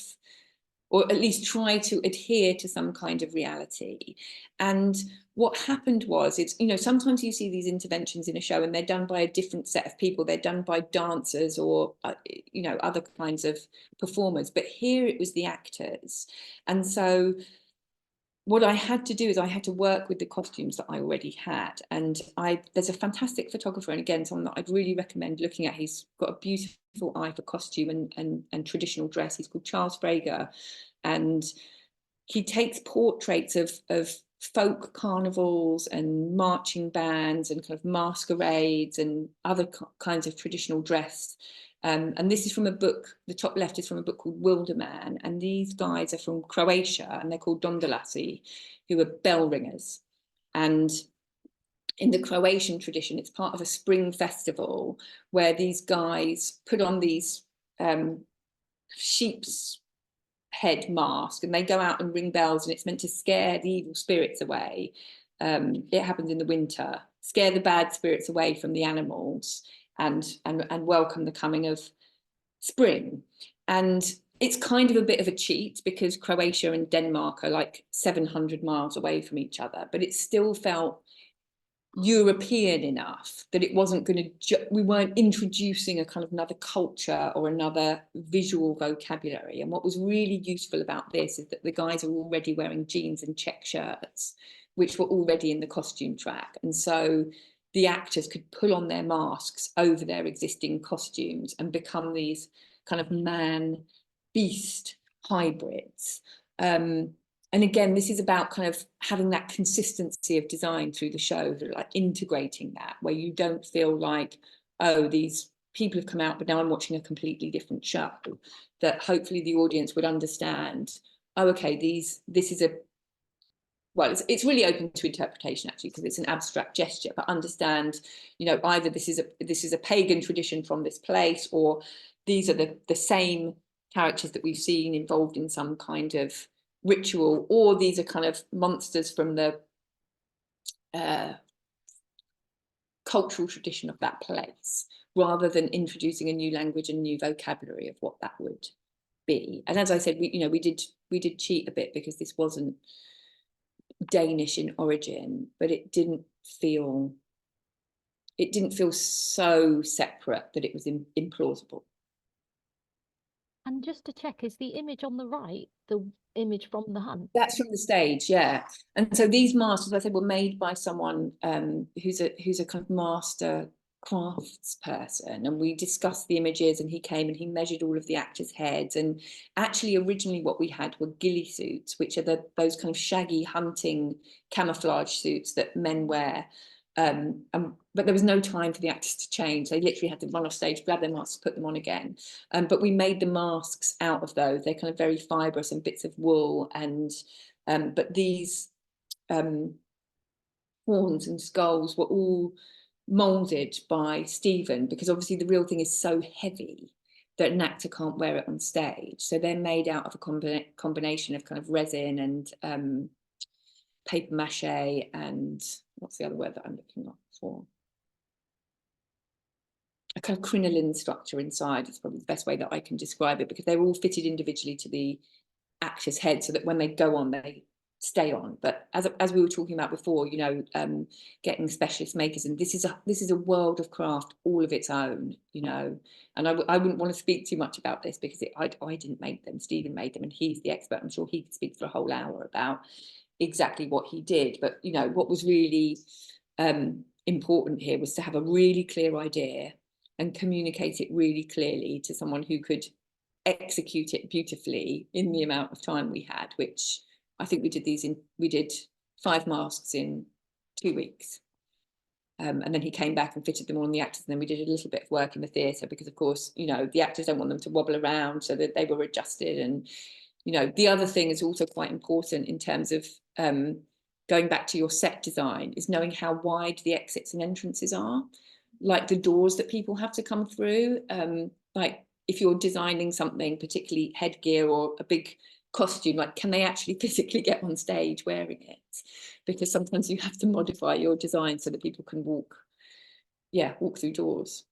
or at least try to adhere to some kind of reality? And what happened was, it's, you know, sometimes you see these interventions in a show and they're done by a different set of people. They're done by dancers or, you know, other kinds of performers. But here it was the actors. And so what I had to do is I had to work with the costumes that I already had. And there's a fantastic photographer, and again, someone that I'd really recommend looking at. He's got a beautiful eye for costume and traditional dress. He's called Charles Frager, and he takes portraits of folk carnivals and marching bands and kind of masquerades and other kinds of traditional dress. And this is from a book, the top left is from a book called Wilderman, and these guys are from Croatia, and they're called Dondolasi, who are bell ringers. And in the Croatian tradition, it's part of a spring festival where these guys put on these sheep's head mask, and they go out and ring bells, and it's meant to scare the evil spirits away. It happens in the winter, scare the bad spirits away from the animals, and welcome the coming of spring. And it's kind of a bit of a cheat because Croatia and Denmark are like 700 miles away from each other, but it still felt European enough that it wasn't going to, we weren't introducing a kind of another culture or another visual vocabulary. And what was really useful about this is that the guys are already wearing jeans and check shirts, which were already in the costume track. And so the actors could pull on their masks over their existing costumes and become these kind of man beast hybrids. And again, this is about kind of having that consistency of design through the show, like integrating that, where you don't feel like, oh, these people have come out, but now I'm watching a completely different show. That hopefully the audience would understand, oh, okay, this is a, well, it's really open to interpretation actually, because it's an abstract gesture, but understand, you know, either this is a pagan tradition from this place, or these are the same characters that we've seen involved in some kind of ritual, or these are kind of monsters from the cultural tradition of that place, rather than introducing a new language and new vocabulary of what that would be. And as I said, we did cheat a bit because this wasn't Danish in origin, but it didn't feel so separate that it was implausible. And just to check, is the image on the right the image from the hunt? That's from the stage, yeah. And so these masks, as I said, were made by someone who's a kind of master crafts person, and we discussed the images, and he came and he measured all of the actors' heads. And actually originally what we had were ghillie suits, which are those kind of shaggy hunting camouflage suits that men wear. But there was no time for the actors to change. They literally had to run off stage, grab their masks, put them on again. But we made the masks out of those. They're kind of very fibrous and bits of wool. And but these horns and skulls were all molded by Stephen, because obviously the real thing is so heavy that an actor can't wear it on stage. So they're made out of a combination of kind of resin and paper mache, and what's the other word that I'm looking for? A kind of crinoline structure inside is probably the best way that I can describe it, because they're all fitted individually to the actor's head so that when they go on, they stay on. But as we were talking about before, you know, getting specialist makers, and this is a world of craft all of its own, you know. And I wouldn't want to speak too much about this because I didn't make them. Stephen made them, and he's the expert. I'm sure he could speak for a whole hour about exactly what he did. But you know, what was really important here was to have a really clear idea and communicate it really clearly to someone who could execute it beautifully in the amount of time we had, which I think we did 5 masks in 2 weeks. And then he came back and fitted them all on the actors, and then we did a little bit of work in the theatre, because of course, you know, the actors don't want them to wobble around, so that they were adjusted. And you know, the other thing is also quite important in terms of going back to your set design, is knowing how wide the exits and entrances are, like the doors that people have to come through. Like if you're designing something, particularly headgear or a big costume, like can they actually physically get on stage wearing it? Because sometimes you have to modify your design so that people can walk through doors.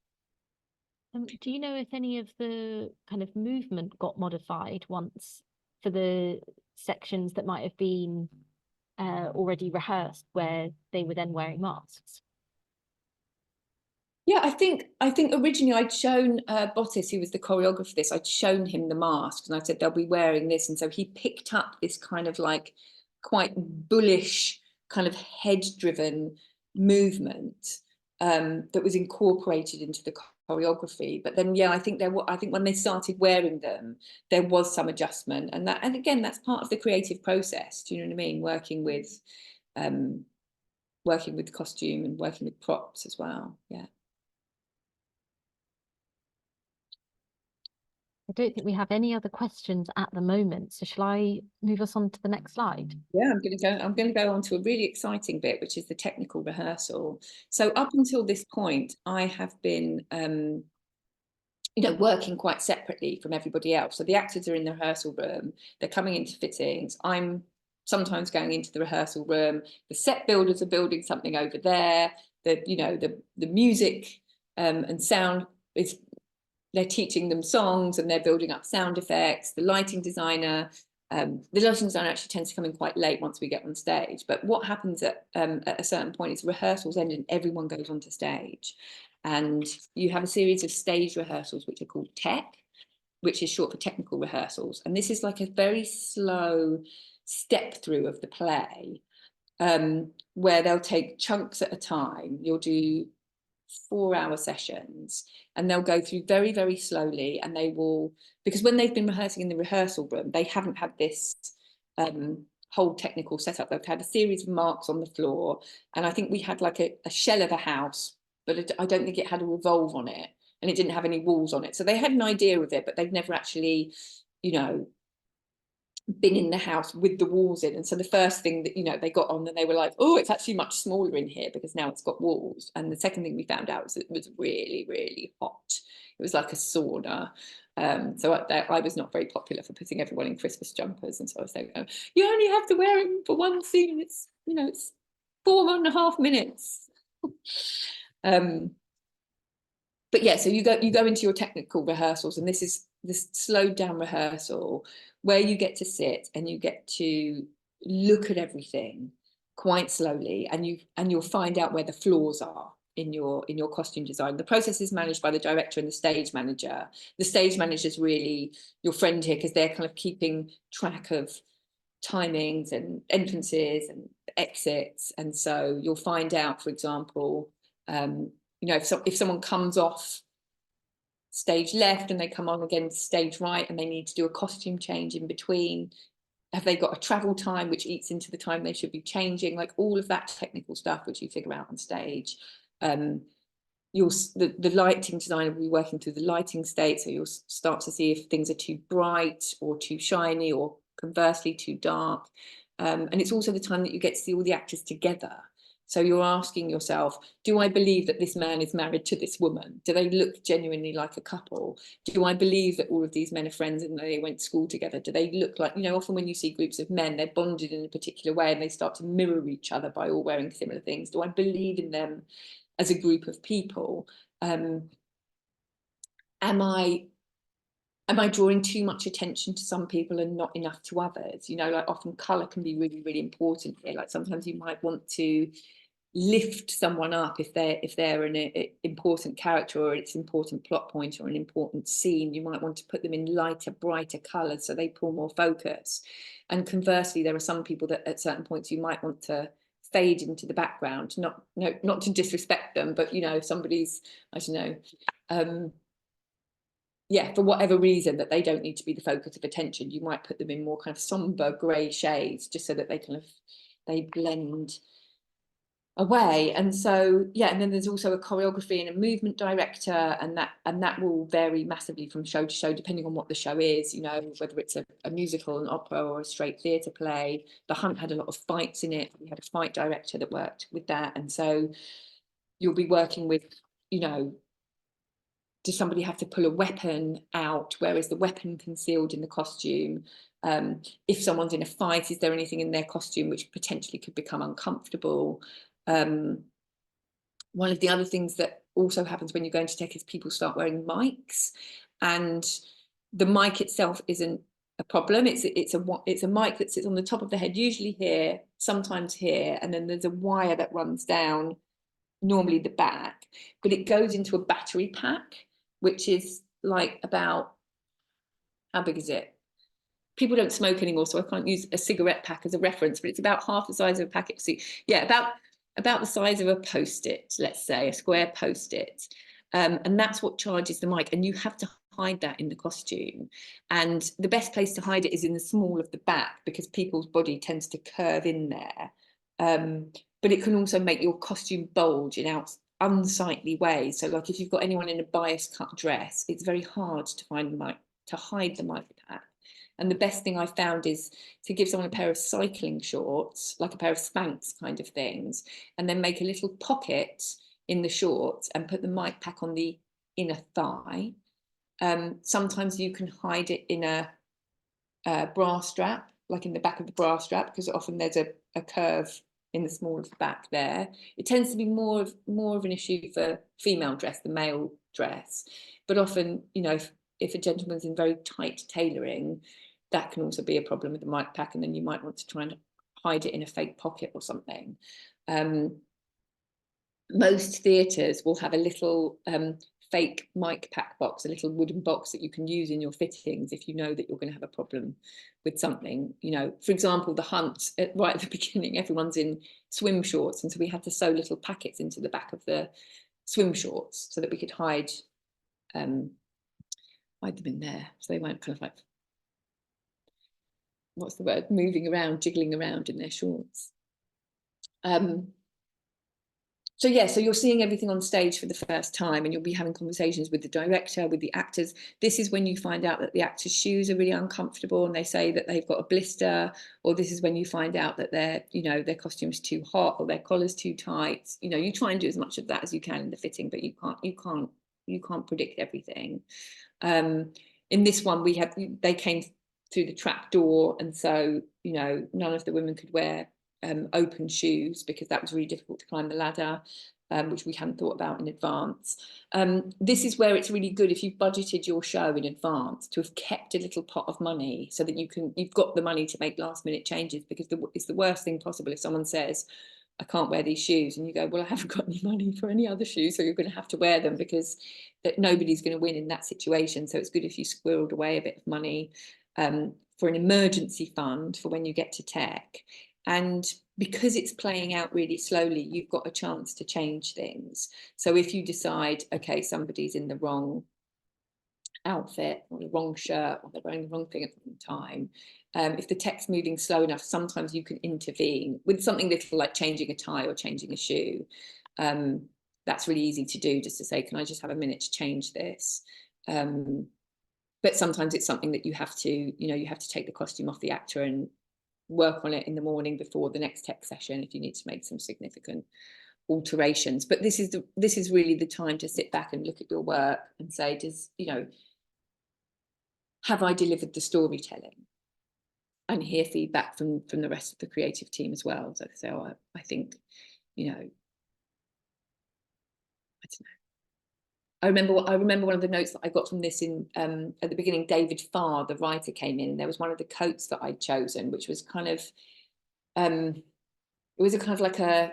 Do you know if any of the kind of movement got modified once for the sections that might have been already rehearsed, where they were then wearing masks? Yeah, I think originally I'd shown Bottis, who was the choreographer for this, I'd shown him the masks, and I said they'll be wearing this, and so he picked up this kind of like quite bullish kind of head-driven movement that was incorporated into the choreography. But then I think when they started wearing them, there was some adjustment, and again, that's part of the creative process. Do you know what I mean? Working with costume and working with props as well. Yeah. I don't think we have any other questions at the moment, so shall I move us on to the next slide? Yeah, I'm going to go on to a really exciting bit, which is the technical rehearsal. So up until this point, I have been, you know, working quite separately from everybody else. So the actors are in the rehearsal room, they're coming into fittings. I'm sometimes going into the rehearsal room. The set builders are building something over there. The music and sound they're teaching them songs, and they're building up sound effects. The lighting designer The lighting design actually tends to come in quite late once we get on stage. But what happens at a certain point is rehearsals end and everyone goes onto stage. And you have a series of stage rehearsals, which are called tech, which is short for technical rehearsals. And this is like a very slow step through of the play, where they'll take chunks at a time. You'll do 4-hour sessions and they'll go through very, very slowly, and they will, because when they've been rehearsing in the rehearsal room, they haven't had this whole technical setup. They've had a series of marks on the floor, and I think we had like a shell of a house, but I don't think it had a revolve on it, and it didn't have any walls on it. So they had an idea of it, but they'd never actually, you know, been in the house with the walls in. And so the first thing that, you know, they got on, and they were like, oh, it's actually much smaller in here because now it's got walls. And the second thing we found out was it was really, really hot. It was like a sauna. So I was not very popular for putting everyone in Christmas jumpers. And so I was saying, you only have to wear it for one scene. It's, you know, it's 4.5 minutes. But yeah, so you go into your technical rehearsals, and this is this slowed down rehearsal where you get to sit and you get to look at everything quite slowly, and you'll find out where the flaws are in your costume design. The process is managed by the director and the stage manager. The stage manager is really your friend here, because they're kind of keeping track of timings and entrances and exits. And so you'll find out, for example, you know, if someone comes off stage left and they come on again stage right and they need to do a costume change in between, have they got a travel time which eats into the time they should be changing? Like all of that technical stuff which you figure out on stage. The lighting designer will be working through the lighting state, so you'll start to see if things are too bright or too shiny, or conversely too dark. And it's also the time that you get to see all the actors together. So you're asking yourself, do I believe that this man is married to this woman? Do they look genuinely like a couple? Do I believe that all of these men are friends and they went to school together? Do they look like, you know, often when you see groups of men, they're bonded in a particular way and they start to mirror each other by all wearing similar things. Do I believe in them as a group of people? Am I drawing too much attention to some people and not enough to others? You know, like often colour can be really, really important here. Like sometimes you might want to lift someone up if they're an important character, or it's an important plot point or an important scene. You might want to put them in lighter, brighter colours so they pull more focus. And conversely, there are some people that at certain points you might want to fade into the background, not to disrespect them, but you know, somebody's, I don't know, yeah, for whatever reason that they don't need to be the focus of attention, you might put them in more kind of somber grey shades just so that they blend away. And so yeah, and then there's also a choreography and a movement director, and that will vary massively from show to show depending on what the show is, you know, whether it's a musical, an opera, or a straight theatre play. The Hunt had a lot of fights in it. We had a fight director that worked with that, and so you'll be working with, you know, does somebody have to pull a weapon out? Where is the weapon concealed in the costume? If someone's in a fight, is there anything in their costume which potentially could become uncomfortable? One of the other things that also happens when you go into tech is people start wearing mics, and the mic itself isn't a problem. It's a mic that sits on the top of the head, usually here, sometimes here, and then there's a wire that runs down, normally the back, but it goes into a battery pack, which is like about, how big is it? People don't smoke anymore, so I can't use a cigarette pack as a reference, but it's about half the size of a packet. So yeah, about the size of a Post-it, let's say, a square Post-it. And that's what charges the mic, and you have to hide that in the costume. And the best place to hide it is in the small of the back, because people's body tends to curve in there. But it can also make your costume bulge in unsightly ways. So like if you've got anyone in a bias cut dress, it's very hard to find the mic, to hide the mic pack. And the best thing I found is to give someone a pair of cycling shorts, like a pair of Spanx kind of things, and then make a little pocket in the shorts and put the mic pack on the inner thigh. Sometimes you can hide it in a bra strap, like in the back of the bra strap, because often there's a curve in the small of the back there. It tends to be more of an issue for female dress than male dress, but often, you know, if a gentleman's in very tight tailoring, that can also be a problem with the mic pack, and then you might want to try and hide it in a fake pocket or something. Most theatres will have a little fake mic pack box, a little wooden box that you can use in your fittings if you know that you're going to have a problem with something. You know, for example, the hunt right at the beginning, everyone's in swim shorts, and so we had to sew little packets into the back of the swim shorts so that we could hide them in there, so they weren't kind of like, what's the word, moving around, jiggling around in their shorts. So yeah, so you're seeing everything on stage for the first time, and you'll be having conversations with the director, with the actors. This is when you find out that the actors' shoes are really uncomfortable and they say that they've got a blister, or this is when you find out that their costume's too hot or their collar's too tight. You know, you try and do as much of that as you can in the fitting, but you can't predict everything. In this one, they came through the trap door, and so, you know, none of the women could wear open shoes because that was really difficult to climb the ladder, which we hadn't thought about in advance. This is where it's really good, if you've budgeted your show in advance, to have kept a little pot of money so that you've got the money to make last minute changes, because it's the worst thing possible if someone says, I can't wear these shoes, and you go, well, I haven't got any money for any other shoes, so you're going to have to wear them, because nobody's going to win in that situation. So it's good if you squirreled away a bit of money for an emergency fund for when you get to tech. And because it's playing out really slowly, you've got a chance to change things. So if you decide, okay, somebody's in the wrong outfit or the wrong shirt, or they're wearing the wrong thing at the wrong time, if the tech's moving slow enough, sometimes you can intervene with something little like changing a tie or changing a shoe. That's really easy to do, just to say, can I just have a minute to change this? But sometimes it's something that you have to take the costume off the actor and work on it in the morning before the next tech session if you need to make some significant alterations. But this is really the time to sit back and look at your work and say, have I delivered the storytelling? And hear feedback from the rest of the creative team as well. So I think, you know, I don't know. I remember one of the notes that I got from this at the beginning. David Farr, the writer, came in, and there was one of the coats that I'd chosen, which was kind of, it was a kind of like a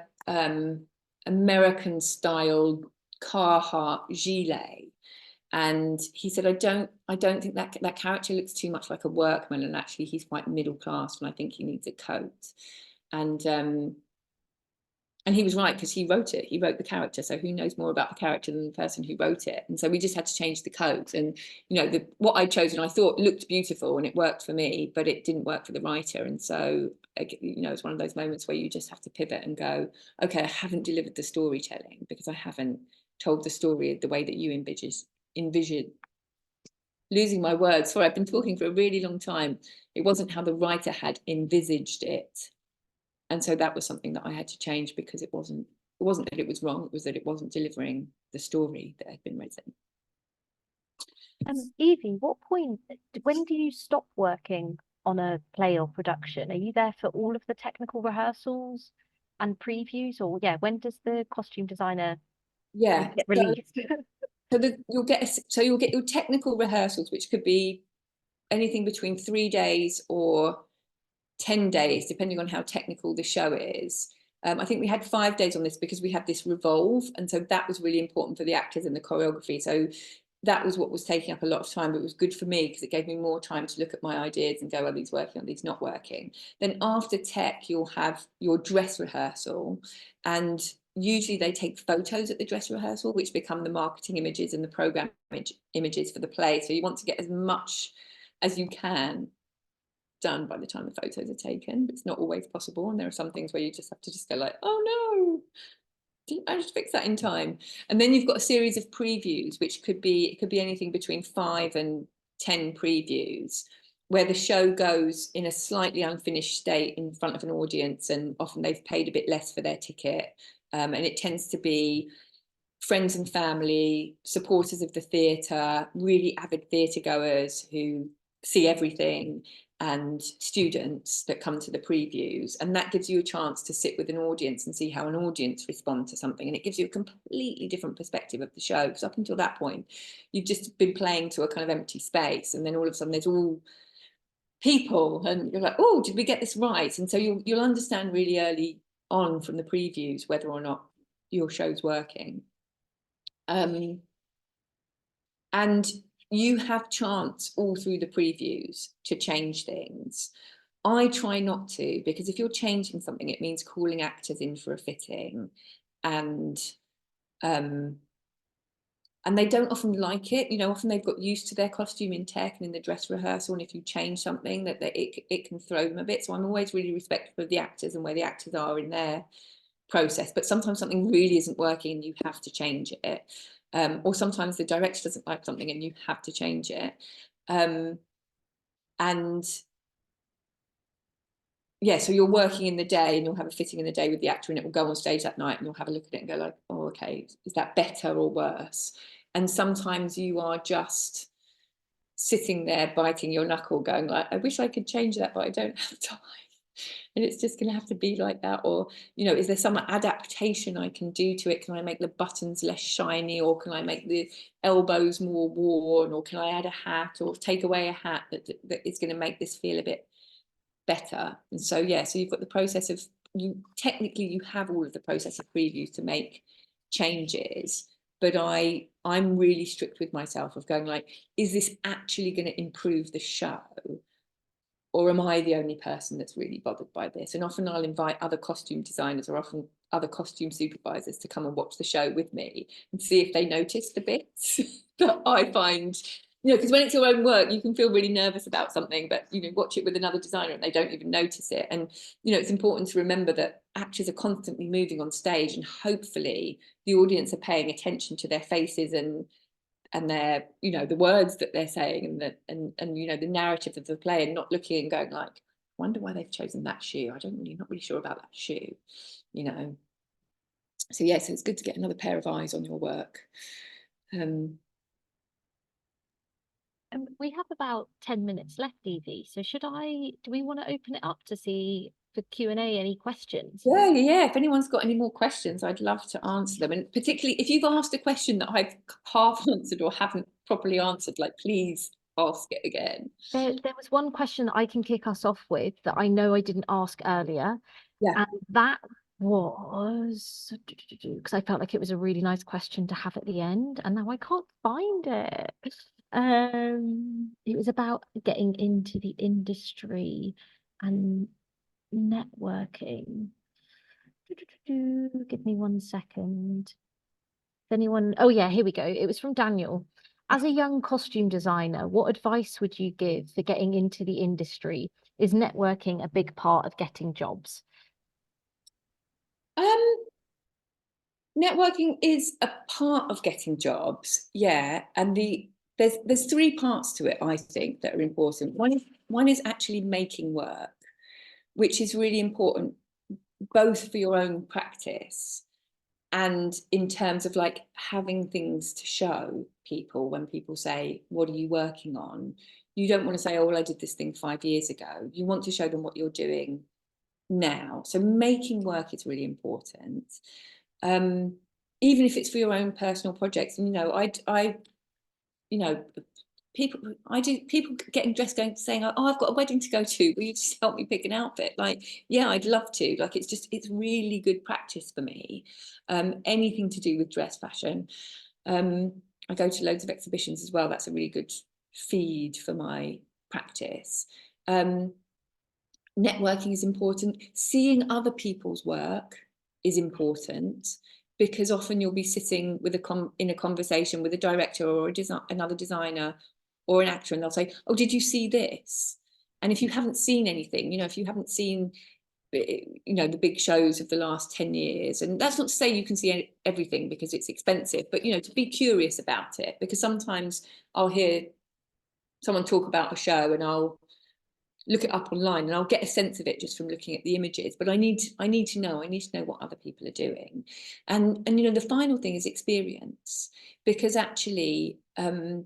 American style Carhartt gilet, and he said, I don't think that character looks too much like a workman, and actually he's quite middle class, and I think he needs a coat. And he was right, because he wrote the character, so who knows more about the character than the person who wrote it? And so we just had to change the coat, and you know, what I'd chosen I thought looked beautiful and it worked for me, but it didn't work for the writer. And so, you know, it's one of those moments where you just have to pivot and go, okay, I haven't delivered the storytelling because I haven't told the story the way that you envision. Losing my words, sorry, I've been talking for a really long time. It wasn't how the writer had envisaged it. And so that was something that I had to change, because it wasn't that it was wrong, it was that it wasn't delivering the story that had been written. Evie, when do you stop working on a play or production? Are you there for all of the technical rehearsals and previews, or when does the costume designer get released? You'll get your technical rehearsals, which could be anything between 3 days or 10 days, depending on how technical the show is. I think we had 5 days on this because we had this revolve, and so that was really important for the actors and the choreography. So that was what was taking up a lot of time, but it was good for me because it gave me more time to look at my ideas and go, are these working, are these not working? Then after tech, you'll have your dress rehearsal, and usually they take photos at the dress rehearsal, which become the marketing images and the program images for the play. So you want to get as much as you can done by the time the photos are taken, but it's not always possible, and there are some things where you just have to go like, oh no, didn't manage to fix that in time. And then you've got a series of previews, which could be anything between 5 and 10 previews, where the show goes in a slightly unfinished state in front of an audience, and often they've paid a bit less for their ticket, and it tends to be friends and family, supporters of the theatre, really avid theatre goers who see everything, and students that come to the previews. And that gives you a chance to sit with an audience and see how an audience responds to something, and it gives you a completely different perspective of the show, because up until that point you've just been playing to a kind of empty space, and then all of a sudden there's all people, and you're like, oh, did we get this right? And so you'll understand really early on from the previews whether or not your show's working. And you have chance all through the previews to change things. I try not to, because if you're changing something, it means calling actors in for a fitting, and they don't often like it. You know, often they've got used to their costume in tech and in the dress rehearsal, and if you change something, that it can throw them a bit. So I'm always really respectful of the actors and where the actors are in their process. But sometimes something really isn't working and you have to change it. Or sometimes the director doesn't like something and you have to change it. And yeah, so you're working in the day and you'll have a fitting in the day with the actor, and it will go on stage that night and you'll have a look at it and go like, oh, okay, is that better or worse? And sometimes you are just sitting there biting your knuckle going like, I wish I could change that, but I don't have time. And it's just going to have to be like that. Or, you know, is there some adaptation I can do to it? Can I make the buttons less shiny, or can I make the elbows more worn, or can I add a hat or take away a hat that is going to make this feel a bit better? And so, yeah, so you've got the process of, you have all of the process of previews to make changes, but I'm really strict with myself of going like, is this actually going to improve the show, or am I the only person that's really bothered by this? And often I'll invite other costume designers or often other costume supervisors to come and watch the show with me and see if they notice the bits that I find, you know, because when it's your own work, you can feel really nervous about something, but, you know, watch it with another designer and they don't even notice it. And, you know, it's important to remember that actors are constantly moving on stage, and hopefully the audience are paying attention to their faces and their, you know, the words that they're saying, and you know, the narrative of the play, and not looking and going like, I wonder why they've chosen that shoe. Not really sure about that shoe, you know. So yeah, so it's good to get another pair of eyes on your work. We have about 10 minutes left, Evie. So do we want to open it up to see for Q&A any questions? Yeah. If anyone's got any more questions, I'd love to answer them. And particularly if you've asked a question that I've half answered or haven't properly answered, like, please ask it again. There was one question that I can kick us off with that I know I didn't ask earlier. Yeah. And that was, because I felt like it was a really nice question to have at the end, and now I can't find it. It was about getting into the industry and networking. Give me 1 second. Anyone? Oh yeah, here we go. It was from Daniel. As a young costume designer, what advice would you give for getting into the industry? Is networking a big part of getting jobs? Networking is a part of getting jobs, yeah. And there's three parts to it, I think, that are important. One is actually making work, which is really important, both for your own practice and in terms of like having things to show people when people say, what are you working on? You don't want to say, oh, well, I did this thing 5 years ago. You want to show them what you're doing now. So making work is really important. Even if it's for your own personal projects. And, you know, people getting dressed, saying, oh, I've got a wedding to go to, will you just help me pick an outfit? Like, yeah, I'd love to. Like, it's really good practice for me. Anything to do with dress fashion. I go to loads of exhibitions as well. That's a really good feed for my practice. Networking is important. Seeing other people's work is important, because often you'll be sitting with in a conversation with a director or another designer or an actor, and they'll say, oh, did you see this? And if you haven't seen anything, you know, if you haven't seen, you know, the big shows of the last 10 years, and that's not to say you can see everything because it's expensive, but, you know, to be curious about it, because sometimes I'll hear someone talk about a show and I'll look it up online and I'll get a sense of it just from looking at the images, but I need to know what other people are doing. And you know, the final thing is experience, because actually a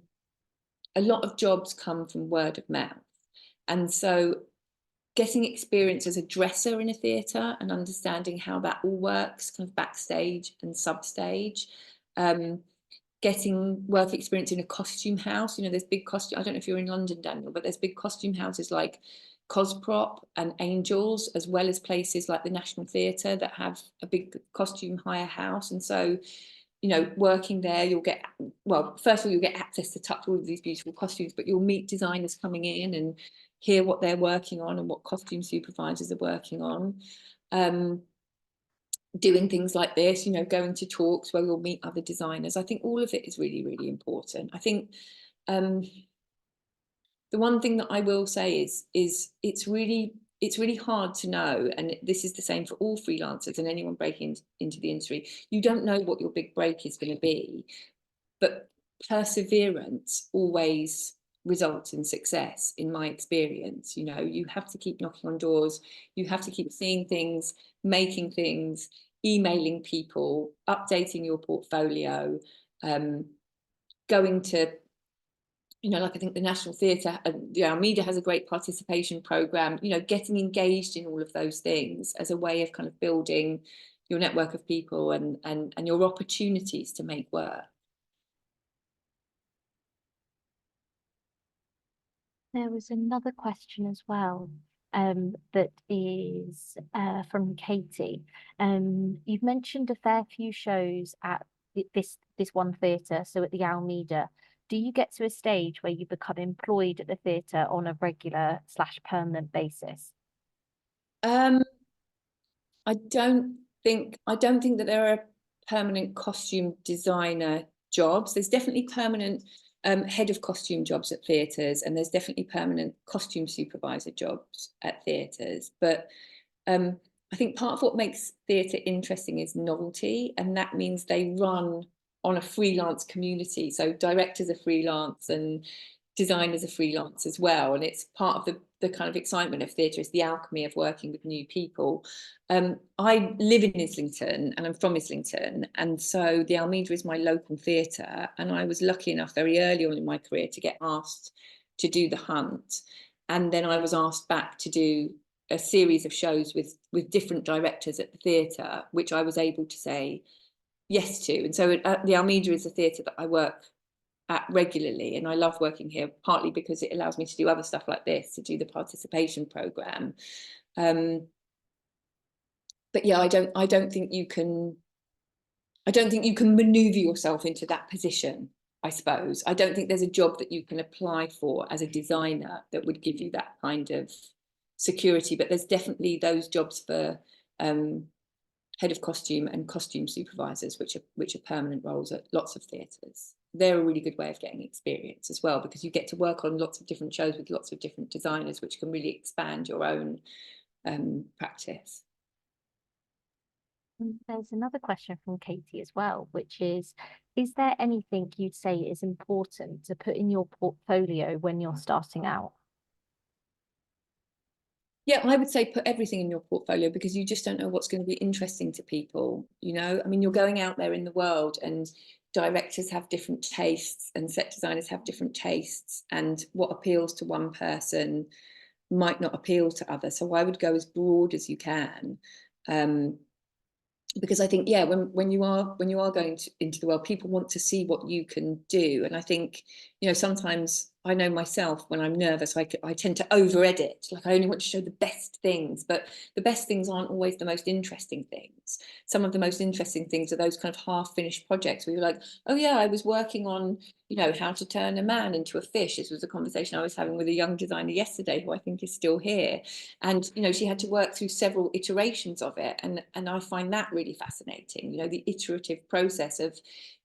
lot of jobs come from word of mouth. And so getting experience as a dresser in a theatre and understanding how that all works, kind of backstage and substage, getting work experience in a costume house. You know, there's big costume, I don't know if you're in London, Daniel, but there's big costume houses like Cosprop and Angels, as well as places like the National Theatre that have a big costume hire house. And so, you know, working there, you'll get, well, first of all, you'll get access to touch all of these beautiful costumes, but you'll meet designers coming in and hear what they're working on and what costume supervisors are working on. Doing things like this, you know, going to talks where you'll meet other designers. I think all of it is really, really important. I think the one thing that I will say is it's really hard to know, and this is the same for all freelancers and anyone breaking into the industry. You don't know what your big break is going to be, but perseverance always results in success, in my experience. You know, you have to keep knocking on doors, you have to keep seeing things, making things, emailing people, updating your portfolio, going to, you know, like I think the National Theatre, the Almeida has a great participation programme, you know, getting engaged in all of those things as a way of kind of building your network of people and your opportunities to make work. There was another question as well, that is from Katie. You've mentioned a fair few shows at this one theatre, so at the Almeida. Do you get to a stage where you become employed at the theatre on a regular / permanent basis? I don't think that there are permanent costume designer jobs. There's definitely permanent head of costume jobs at theatres, and there's definitely permanent costume supervisor jobs at theatres. But I think part of what makes theatre interesting is novelty, and that means they run on a freelance community. So directors are freelance and designers are freelance as well, and it's part of the kind of excitement of theatre, is the alchemy of working with new people. I live in Islington and I'm from Islington, and so the Almeida is my local theatre, and I was lucky enough very early on in my career to get asked to do the Hunt, and then I was asked back to do a series of shows with different directors at the theatre, which I was able to say yes to. And so the Almeida is a theatre that I work at regularly, and I love working here, partly because it allows me to do other stuff like this, to do the participation programme. But yeah, I don't think you can maneuver yourself into that position, I suppose. I don't think there's a job that you can apply for as a designer that would give you that kind of security, but there's definitely those jobs for head of costume and costume supervisors, which are permanent roles at lots of theatres. They're a really good way of getting experience as well, because you get to work on lots of different shows with lots of different designers, which can really expand your own practice. There's another question from Katie as well, which is there anything you'd say is important to put in your portfolio when you're starting out? Yeah, I would say put everything in your portfolio, because you just don't know what's going to be interesting to people. You know, I mean, you're going out there in the world, and directors have different tastes and set designers have different tastes, and what appeals to one person might not appeal to others. So I would go as broad as you can. Because I think, yeah, when you are going into the world, people want to see what you can do. And I think, you know, sometimes I know myself, when I'm nervous, I tend to over edit. Like, I only want to show the best things, but the best things aren't always the most interesting things. Some of the most interesting things are those kind of half finished projects where you're like, oh yeah, I was working on, you know, how to turn a man into a fish. This was a conversation I was having with a young designer yesterday, who I think is still here. And, you know, she had to work through several iterations of it. And I find that really fascinating, you know, the iterative process of,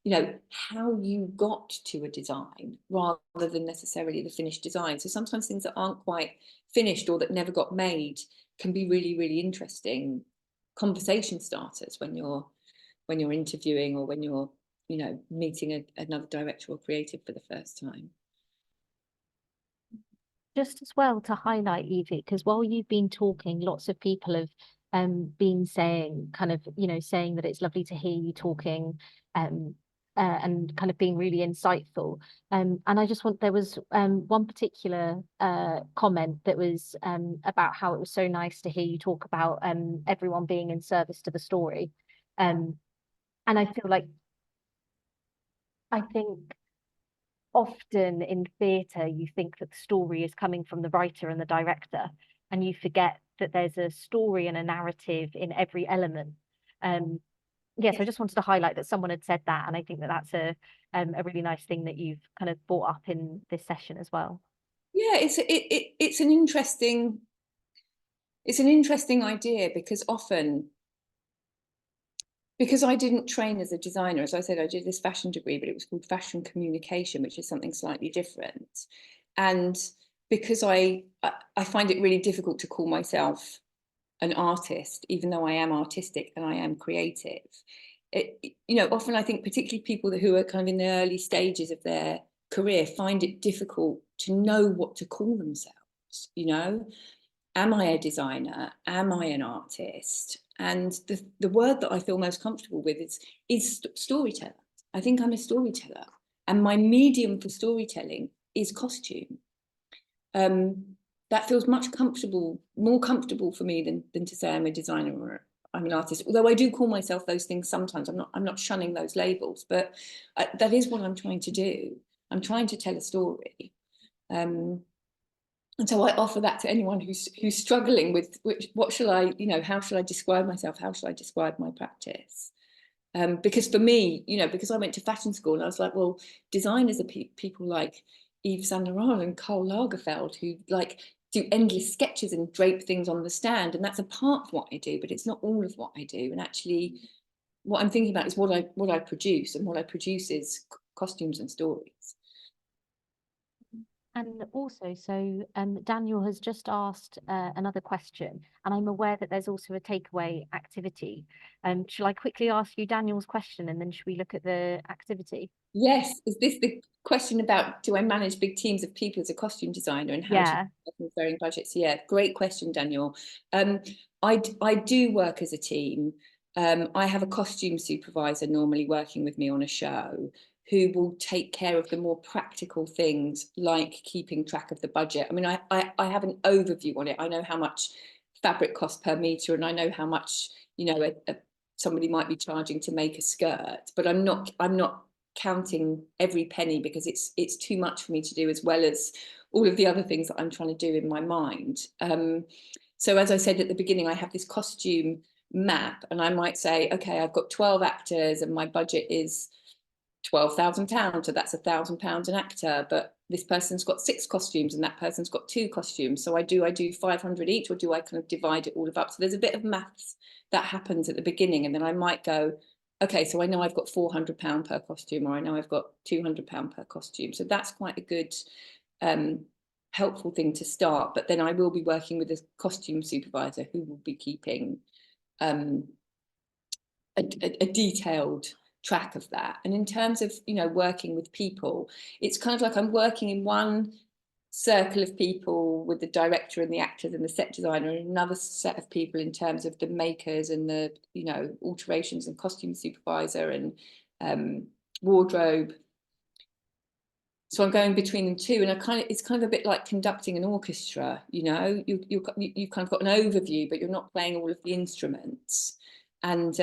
you know, how you got to a design rather than necessarily the finished design. So sometimes things that aren't quite finished or that never got made can be really, really interesting conversation starters when you're interviewing, or when you're, you know, meeting another director or creative for the first time. Just as well to highlight, Evie, because while you've been talking, lots of people have been saying kind of, you know, saying that it's lovely to hear you talking and kind of being really insightful. And I just there was one particular comment that was about how it was so nice to hear you talk about everyone being in service to the story. And I feel like I think often in theatre, you think that the story is coming from the writer and the director, and you forget that there's a story and a narrative in every element. Yes, I just wanted to highlight that someone had said that, and I think that that's a really nice thing that you've kind of brought up in this session as well. Yeah, it's an interesting idea, because often, because I didn't train as a designer, as I said, I did this fashion degree, but it was called fashion communication, which is something slightly different. And because I find it really difficult to call myself an artist, even though I am artistic and I am creative. Often I think particularly people who are kind of in the early stages of their career find it difficult to know what to call themselves. Am I a designer? Am I an artist? And the word that I feel most comfortable with is storyteller. I think I'm a storyteller, and my medium for storytelling is costume. That feels more comfortable for me than to say I'm a designer or I'm an artist. Although I do call myself those things sometimes. I'm not shunning those labels, but that is what I'm trying to do. I'm trying to tell a story. And so I offer that to anyone who's struggling with what shall I, how shall I describe myself? How shall I describe my practice? Because for me, because I went to fashion school, and I was like, well, designers are people like Yves Saint Laurent and Karl Lagerfeld, who do endless sketches and drape things on the stand, and that's a part of what I do, but it's not all of what I do. And actually, what I'm thinking about is what I produce, and what I produce is costumes and stories. And also, so Daniel has just asked another question, and I'm aware that there's also a takeaway activity. Shall I quickly ask you Daniel's question, and then should we look at the activity? Yes. Is this the question about, do I manage big teams of people as a costume designer, and how do you with varying budgets? Yeah, great question, Daniel. I do work as a team. I have a costume supervisor normally working with me on a show, who will take care of the more practical things, like keeping track of the budget. I mean, I have an overview on it. I know how much fabric costs per meter, and I know how much somebody might be charging to make a skirt, but I'm not counting every penny, because it's too much for me to do, as well as all of the other things that I'm trying to do in my mind. So as I said at the beginning, I have this costume map, and I might say, okay, I've got 12 actors and my budget is £12,000, so that's £1,000 an actor, but this person's got 6 costumes and that person's got 2 costumes, so I do 500 each, or do I kind of divide it all up? So there's a bit of maths that happens at the beginning, and then I might go, okay, so I know I've got £400 per costume, or I know I've got £200 per costume. So that's quite a good helpful thing to start. But then I will be working with a costume supervisor who will be keeping a detailed track of that. And in terms of working with people, it's kind of like I'm working in one circle of people with the director and the actors and the set designer, and another set of people in terms of the makers and the alterations and costume supervisor and wardrobe. So I'm going between them too, and it's kind of a bit like conducting an orchestra. You've kind of got an overview, but you're not playing all of the instruments. And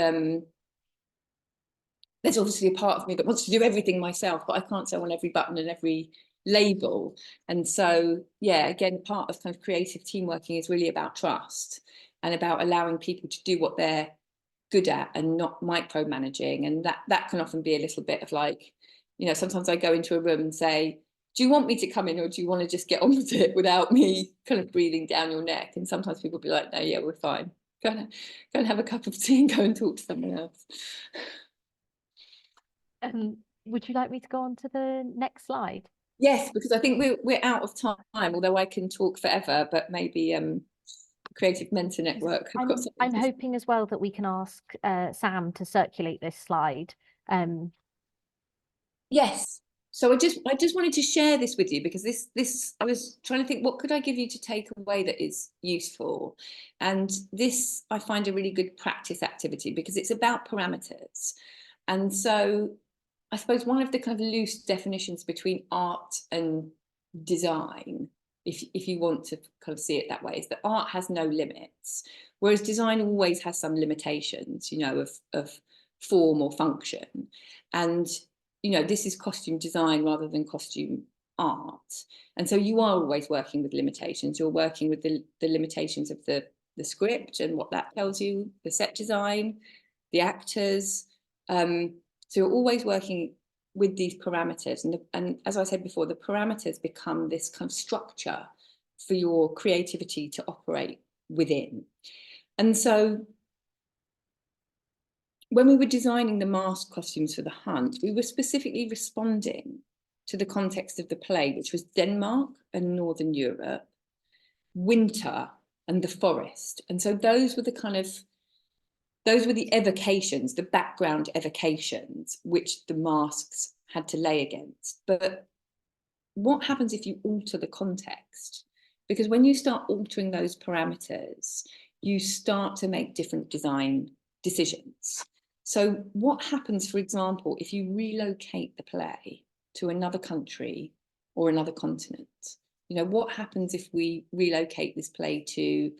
there's obviously a part of me that wants to do everything myself, but I can't sew on every button and every label. And so, yeah, again, part of kind of creative team working is really about trust, and about allowing people to do what they're good at, and not micromanaging. And that can often be a little bit of like, sometimes I go into a room and say, do you want me to come in, or do you want to just get on with it without me kind of breathing down your neck? And sometimes people will be like, no, yeah, we're fine. Go and have a cup of tea and go and talk to someone else. Would you like me to go on to the next slide? Yes, because I think we're out of time, although I can talk forever, but maybe Creative Mentor Network. I'm hoping as well that we can ask Sam to circulate this slide. Yes. So I just wanted to share this with you, because this I was trying to think, what could I give you to take away that is useful? And this I find a really good practice activity, because it's about parameters. And so I suppose one of the kind of loose definitions between art and design, if you want to kind of see it that way, is that art has no limits, whereas design always has some limitations, of form or function. And you know, this is costume design rather than costume art. And so you are always working with limitations. You're working with the limitations of the script and what that tells you, the set design, the actors. So you're always working with these parameters. And as I said before, the parameters become this kind of structure for your creativity to operate within. And so when we were designing the mask costumes for the hunt, we were specifically responding to the context of the play, which was Denmark and Northern Europe, winter and the forest. And so those were the evocations, the background evocations, which the masks had to lay against. But what happens if you alter the context? Because when you start altering those parameters, you start to make different design decisions. So what happens, for example, if you relocate the play to another country or another continent? You know, what happens if we relocate this play to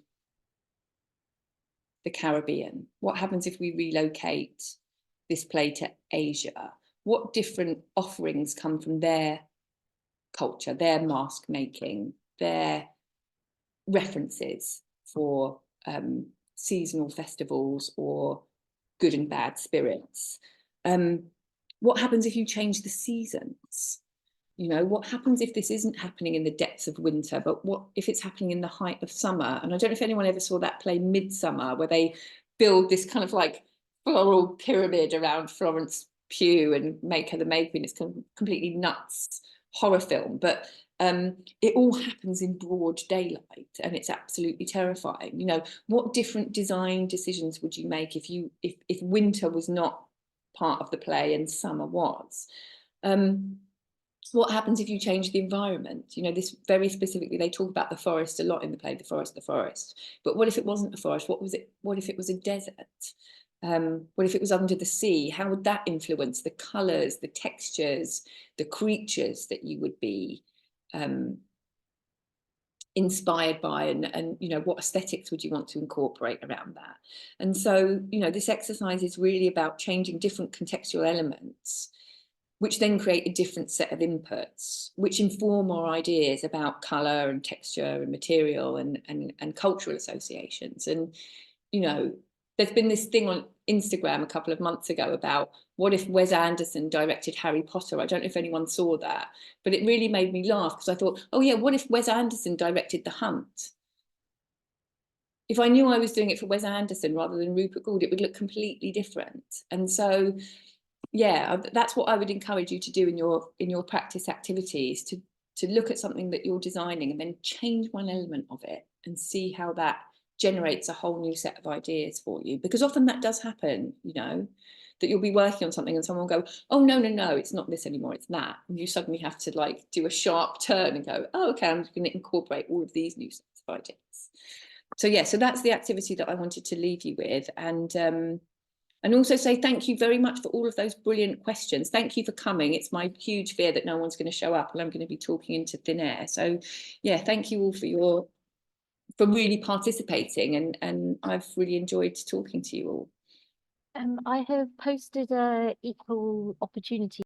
the Caribbean? What happens if we relocate this play to Asia? What different offerings come from their culture, their mask making, their references for seasonal festivals or good and bad spirits? What happens if you change the seasons? You know, what happens if this isn't happening in the depths of winter, but what if it's happening in the height of summer? And I don't know if anyone ever saw that play Midsummer, where they build this kind of like floral pyramid around Florence Pugh and make her the May Queen. It's completely nuts horror film, but it all happens in broad daylight, and it's absolutely terrifying. You know, what different design decisions would you make if winter was not part of the play and summer was? What happens if you change the environment? You know, this very specifically, they talk about the forest a lot in the play, the forest. But what if it wasn't a forest? What was it? What if it was a desert? What if it was under the sea? How would that influence the colours, the textures, the creatures that you would be inspired by, and you know, what aesthetics would you want to incorporate around that? And so, you know, this exercise is really about changing different contextual elements, which then create a different set of inputs, which inform our ideas about colour and texture and material and cultural associations. And, you know, there's been this thing on Instagram a couple of months ago about what if Wes Anderson directed Harry Potter? I don't know if anyone saw that, but it really made me laugh, because I thought, oh yeah, what if Wes Anderson directed The Hunt? If I knew I was doing it for Wes Anderson rather than Rupert Gould, it would look completely different. And so, yeah, that's what I would encourage you to do in your practice activities, to look at something that you're designing and then change one element of it and see how that generates a whole new set of ideas for you. Because often that does happen, you know, that you'll be working on something and someone will go, oh no, it's not this anymore, it's that. And you suddenly have to like do a sharp turn and go, oh, okay, I'm going to incorporate all of these new sets of ideas. So yeah, so that's the activity that I wanted to leave you with. And also say thank you very much for all of those brilliant questions. Thank you for coming. It's my huge fear that no one's going to show up and I'm going to be talking into thin air. So yeah, thank you all for really participating, and I've really enjoyed talking to you all. I have posted a equal opportunity